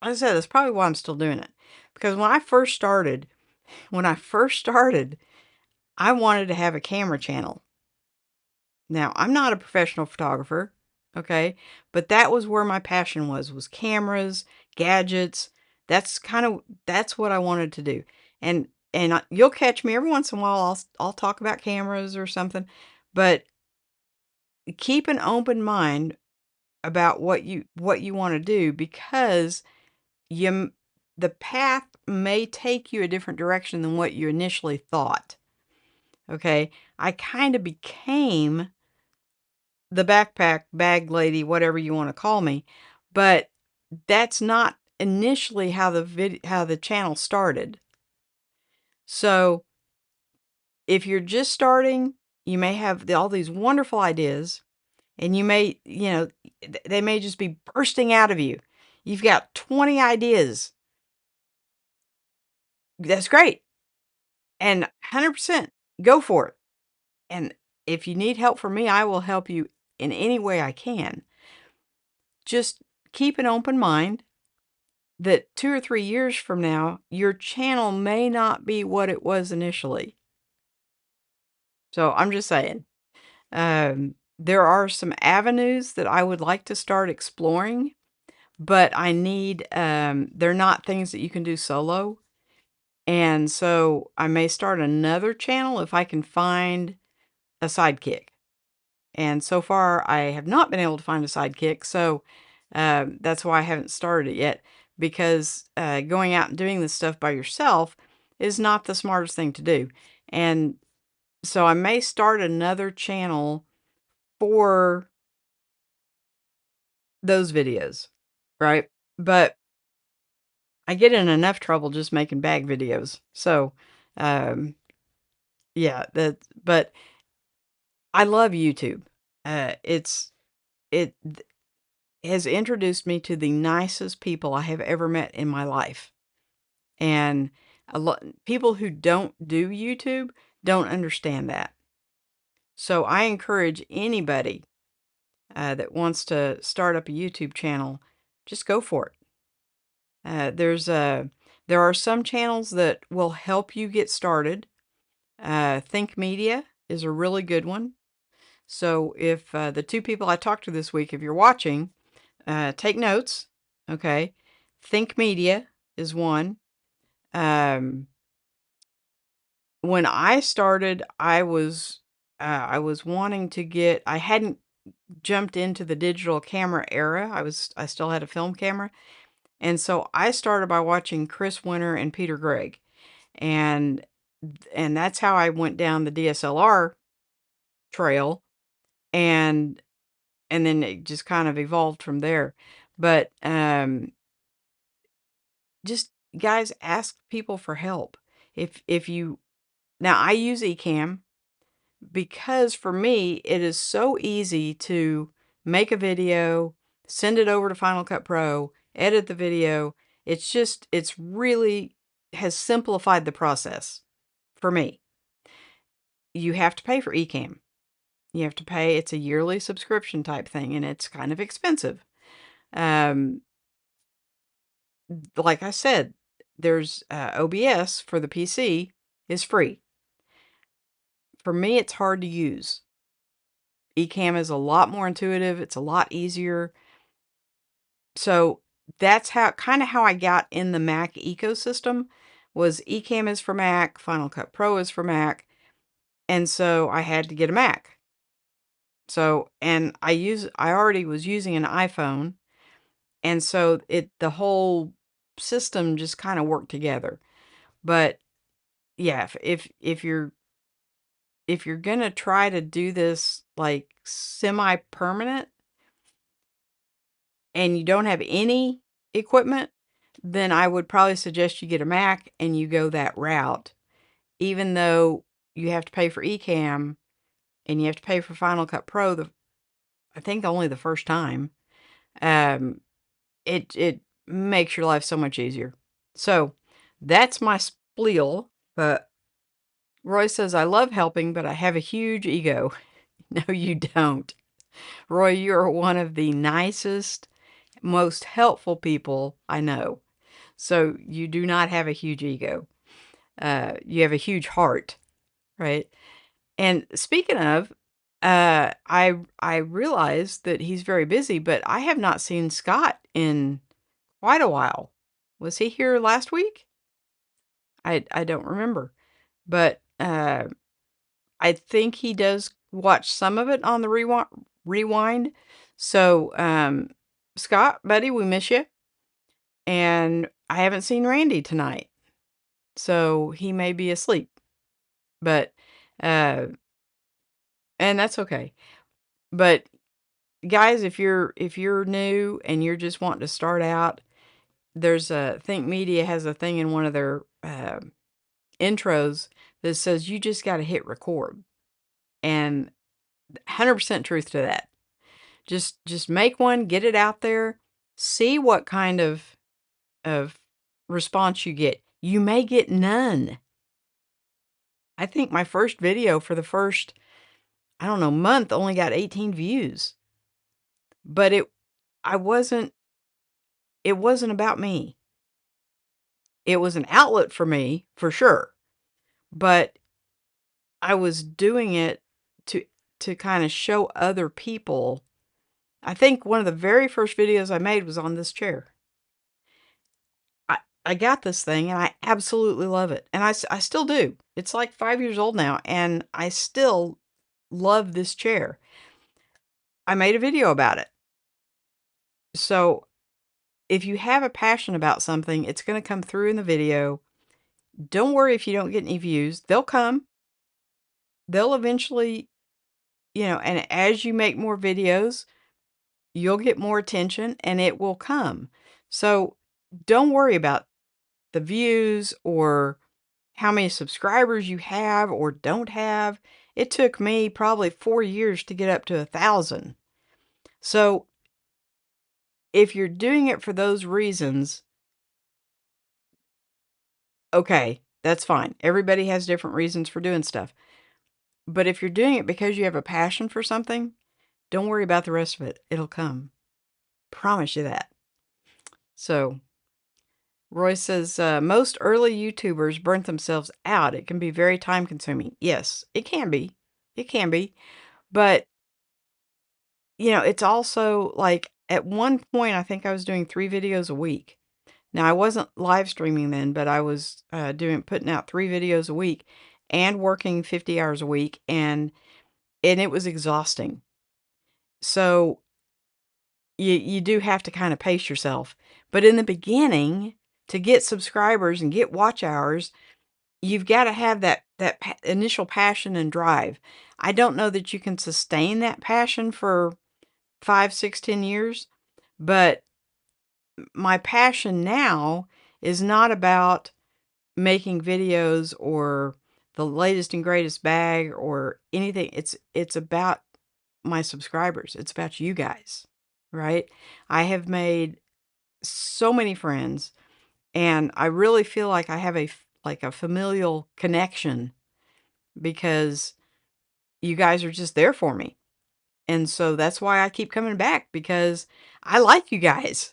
like I said, that's probably why I'm still doing it. Because when I first started, I wanted to have a camera channel. Now, I'm not a professional photographer, okay? But that was where my passion was cameras, gadgets. That's what I wanted to do. You'll catch me every once in a while, I'll talk about cameras or something, but keep an open mind about what you wanna do because you m the path may take you a different direction than what you initially thought, okay? I kinda became the backpack bag lady, whatever you wanna call me, but that's not initially how the channel started. So, if you're just starting, you may have all these wonderful ideas, and they may just be bursting out of you. You've got 20 ideas. That's great, and 100% go for it, and if you need help from me, I will help you in any way I can. Just keep an open mind that 2 or 3 years from now, your channel may not be what it was initially. So, I'm just saying. There are some avenues that I would like to start exploring, but they're not things that you can do solo, and so I may start another channel if I can find a sidekick. And so far, I have not been able to find a sidekick, so, that's why I haven't started it yet, because, going out and doing this stuff by yourself is not the smartest thing to do, and so I may start another channel for those videos, right? But I get in enough trouble just making bag videos, so, um, yeah, but I love YouTube. It has introduced me to the nicest people I have ever met in my life. And a lot people who don't do YouTube don't understand that. So I encourage anybody that wants to start up a YouTube channel, just go for it. There are some channels that will help you get started. Think Media is a really good one. So if the two people I talked to this week, if you're watching, take notes, okay? Think Media is one. Um, when I started, I was wanting to get I hadn't jumped into the digital camera era. I still had a film camera, and so I started by watching Chris Winter and Peter Gregg, and that's how I went down the DSLR trail, and then it just kind of evolved from there. But, just guys, ask people for help. If you Now I use Ecamm because for me, it is so easy to make a video, send it over to Final Cut Pro, edit the video. It's really has simplified the process for me. You have to pay for Ecamm. You have to pay, it's a yearly subscription type thing, and it's kind of expensive. Um, like I said, there's OBS for the PC is free. For me, it's hard to use. Ecamm is a lot more intuitive. It's a lot easier. So that's how I got in the Mac ecosystem was Ecamm is for Mac, Final Cut Pro is for Mac, and so I had to get a Mac. So, and I already was using an iPhone, and so the whole system just kind of worked together. But yeah, if you're gonna try to do this like semi-permanent and you don't have any equipment, then I would probably suggest you get a Mac and you go that route. Even though you have to pay for Ecamm and you have to pay for Final Cut Pro, I think only the first time, um, it makes your life so much easier. So that's my spiel. But Roy says, I love helping, but I have a huge ego. No, you don't. Roy, you are one of the nicest, most helpful people I know. So you do not have a huge ego. You have a huge heart, right? And speaking of, I realized that he's very busy, but I have not seen Scott in quite a while. Was he here last week? I don't remember, but I think he does watch some of it on the rewind. So, Scott, buddy, we miss you. And I haven't seen Randy tonight, so he may be asleep. But, uh, and that's okay. But guys, if you're new and you're just wanting to start out, there's a Think Media has a thing in one of their intros that says you just got to hit record, and 100% truth to that. Just make one, get it out there, see what kind of response you get. You may get none. I think my first video for the first, I don't know, month only got 18 views. But I wasn't it wasn't about me. It was an outlet for me, for sure. But I was doing it to kind of show other people. I think one of the very first videos I made was on this chair. I got this thing and I absolutely love it. And I still do. It's like 5 years old now and I still love this chair. I made a video about it. So if you have a passion about something, it's going to come through in the video. Don't worry if you don't get any views. They'll come. They'll eventually, and as you make more videos, you'll get more attention and it will come. So don't worry about the views or how many subscribers you have or don't have. It took me probably 4 years to get up to 1,000. So if you're doing it for those reasons, okay, that's fine. Everybody has different reasons for doing stuff. But if you're doing it because you have a passion for something, don't worry about the rest of it. It'll come. Promise you that. So Roy says, most early YouTubers burnt themselves out. It can be very time consuming. Yes, it can be. It can be. But, it's also like at one point, I think I was doing 3 videos a week. Now, I wasn't live streaming then, but I was putting out 3 videos a week and working 50 hours a week. And it was exhausting. So you do have to kind of pace yourself. But in the beginning, to get subscribers and get watch hours, you've got to have that initial passion and drive. I don't know that you can sustain that passion for 5, 6, 10 years, but my passion now is not about making videos or the latest and greatest bag or anything. It's about my subscribers. It's about you guys, right? I have made so many friends and I really feel like I have a familial connection because you guys are just there for me. And so that's why I keep coming back because I like you guys.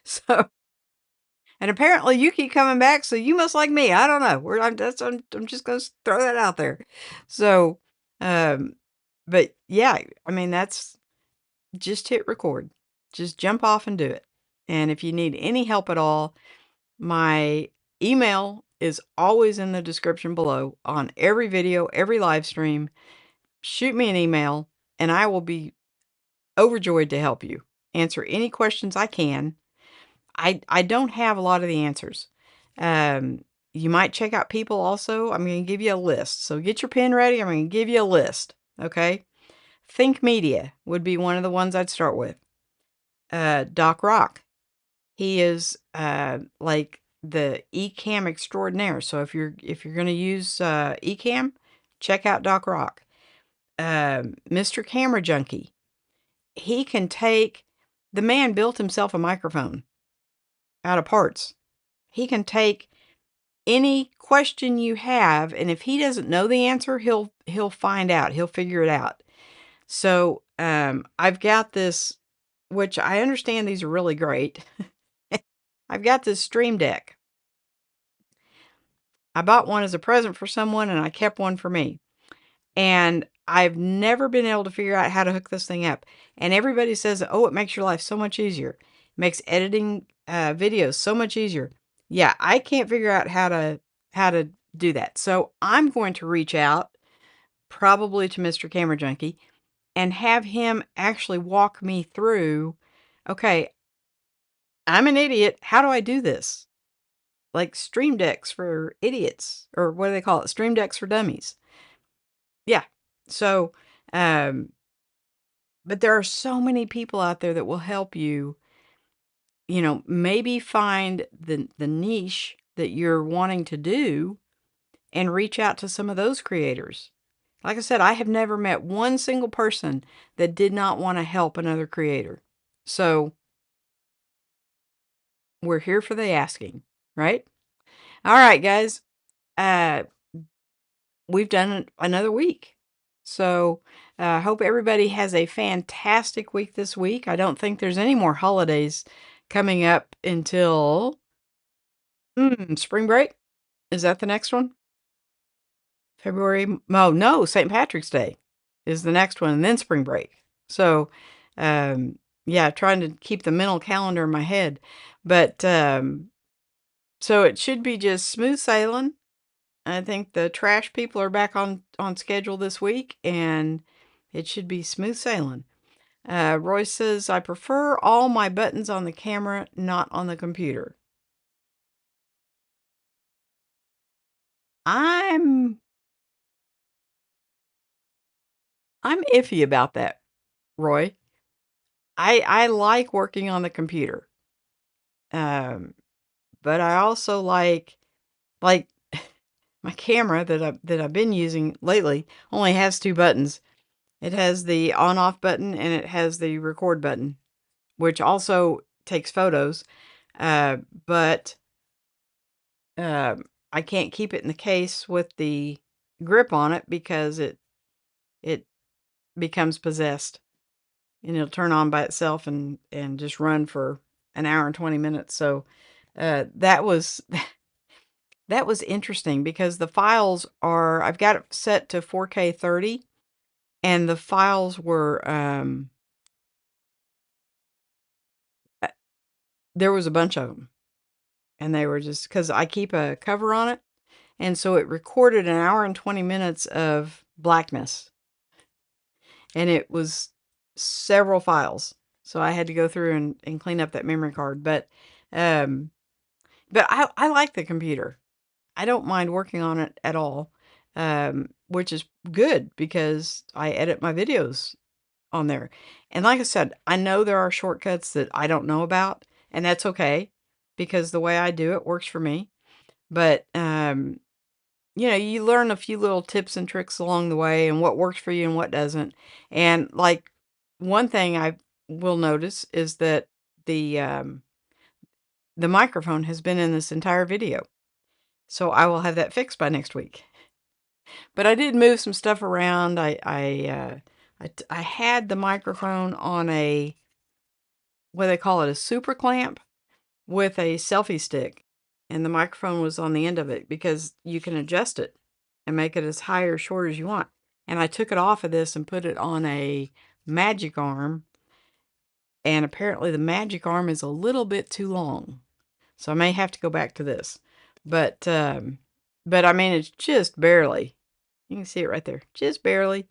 So And apparently you keep coming back, so you must like me. I don't know. I'm just gonna throw that out there. So, um, but yeah, I mean, that's just hit record. Just jump off and do it. And if you need any help at all, my email is always in the description below on every video, every live stream. Shoot me an email and I will be overjoyed to help you. Answer any questions I can. I don't have a lot of the answers. You might check out people also. I'm going to give you a list. So get your pen ready. I'm going to give you a list. Okay. Think Media would be one of the ones I'd start with. Doc Rock. He is like the eCam extraordinaire. So if you're going to use eCam, check out Doc Rock. Mr. Camera Junkie. He can take the man built himself a microphone out of parts. He can take any question you have, and if he doesn't know the answer, he'll find out. He'll figure it out. So I've got this, which I understand these are really great. I've got this Stream Deck. I bought one as a present for someone, and I kept one for me. And I've never been able to figure out how to hook this thing up. And everybody says, oh, it makes your life so much easier. It makes editing videos so much easier. Yeah, I can't figure out how to do that. So I'm going to reach out probably to Mr. Camera Junkie and have him actually walk me through, okay, I'm an idiot. How do I do this? Like Stream Decks for idiots, or what do they call it? Stream Decks for dummies. Yeah. So, but there are so many people out there that will help you, maybe find the niche that you're wanting to do and reach out to some of those creators. Like I said, I have never met one single person that did not want to help another creator. So we're here for the asking, right? All right, guys. Uh, we've done another week. So I hope everybody has a fantastic week this week. I don't think there's any more holidays coming up until spring break. Is that the next one? February? Oh, no, St. Patrick's Day is the next one, and then spring break. So, yeah, trying to keep the mental calendar in my head. But so it should be just smooth sailing. I think the trash people are back on schedule this week, and it should be smooth sailing. Roy says, I prefer all my buttons on the camera, not on the computer. I'm iffy about that, Roy. I like working on the computer. But I also like my camera that I've been using lately only has two buttons. It has the on-off button and it has the record button, which also takes photos. But I can't keep it in the case with the grip on it because it becomes possessed and it'll turn on by itself and just run for an hour and 20 minutes. So that was that was interesting because the files are, I've got it set to 4K 30 and the files were there was a bunch of them. And they were just, because I keep a cover on it, and so it recorded an hour and 20 minutes of blackness. And it was several files. So I had to go through and clean up that memory card. But I like the computer. I don't mind working on it at all, which is good because I edit my videos on there. And like I said, I know there are shortcuts that I don't know about, and that's okay because the way I do it works for me. But you learn a few little tips and tricks along the way and what works for you and what doesn't. And like one thing I will notice is that the the microphone has been in this entire video. So I will have that fixed by next week. But I did move some stuff around. I had the microphone on a, what do they call it, a super clamp. with a selfie stick, and the microphone was on the end of it because you can adjust it and make it as high or short as you want. And I took it off of this and put it on a magic arm, and apparently the magic arm is a little bit too long. So I may have to go back to this. But I mean, it's just barely. You can see it right there. Just barely.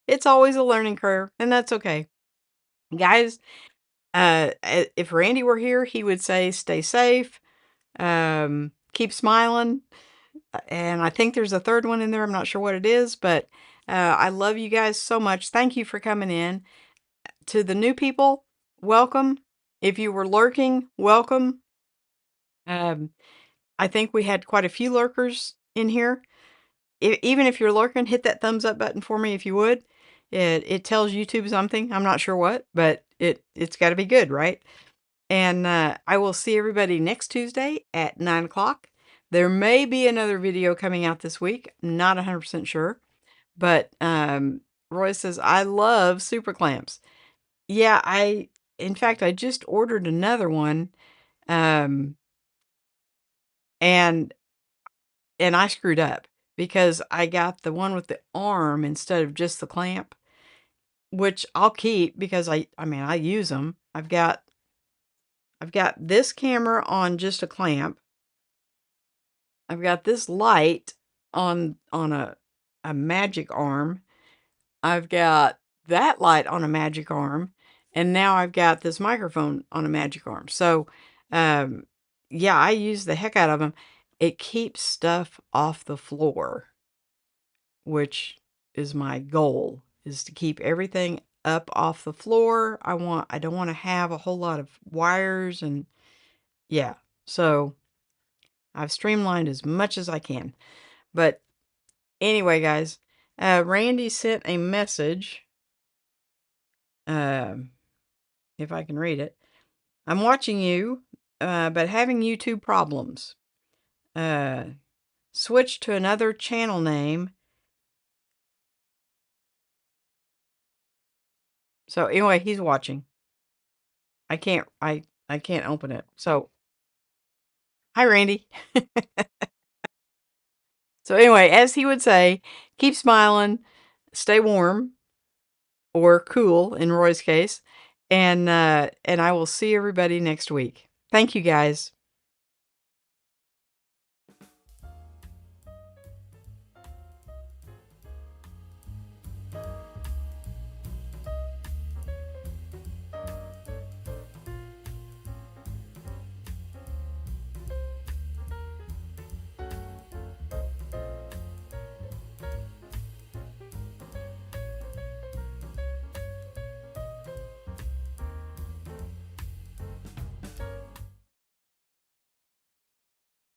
It's always a learning curve, and that's okay. Guys, if Randy were here, he would say, stay safe, keep smiling. And I think there's a third one in there. I'm not sure what it is, but I love you guys so much. Thank you for coming in. To the new people, welcome. If you were lurking, welcome. Um, I think we had quite a few lurkers in here. Even if you're lurking, hit that thumbs up button for me if you would. It tells YouTube something. I'm not sure what, but it's got to be good, right? And I will see everybody next Tuesday at 9 o'clock. There may be another video coming out this week. Not 100% sure. But Roy says, I love super clamps. Yeah, in fact, I just ordered another one. Um, and I screwed up because I got the one with the arm instead of just the clamp, which I'll keep because I mean, I use them. I've got this camera on just a clamp. I've got this light on a magic arm. I've got that light on a magic arm, and now I've got this microphone on a magic arm. So, yeah, I use the heck out of them. It keeps stuff off the floor, which is my goal, is to keep everything up off the floor. I don't want to have a whole lot of wires, and yeah. So I've streamlined as much as I can. But anyway, guys, Randy sent a message. If I can read it. I'm watching you, but having YouTube problems. Uh, switch to another channel name. So anyway, he's watching. I can't open it. So hi, Randy. So anyway, as he would say, keep smiling, stay warm or cool in Roy's case, and I will see everybody next week. Thank you, guys.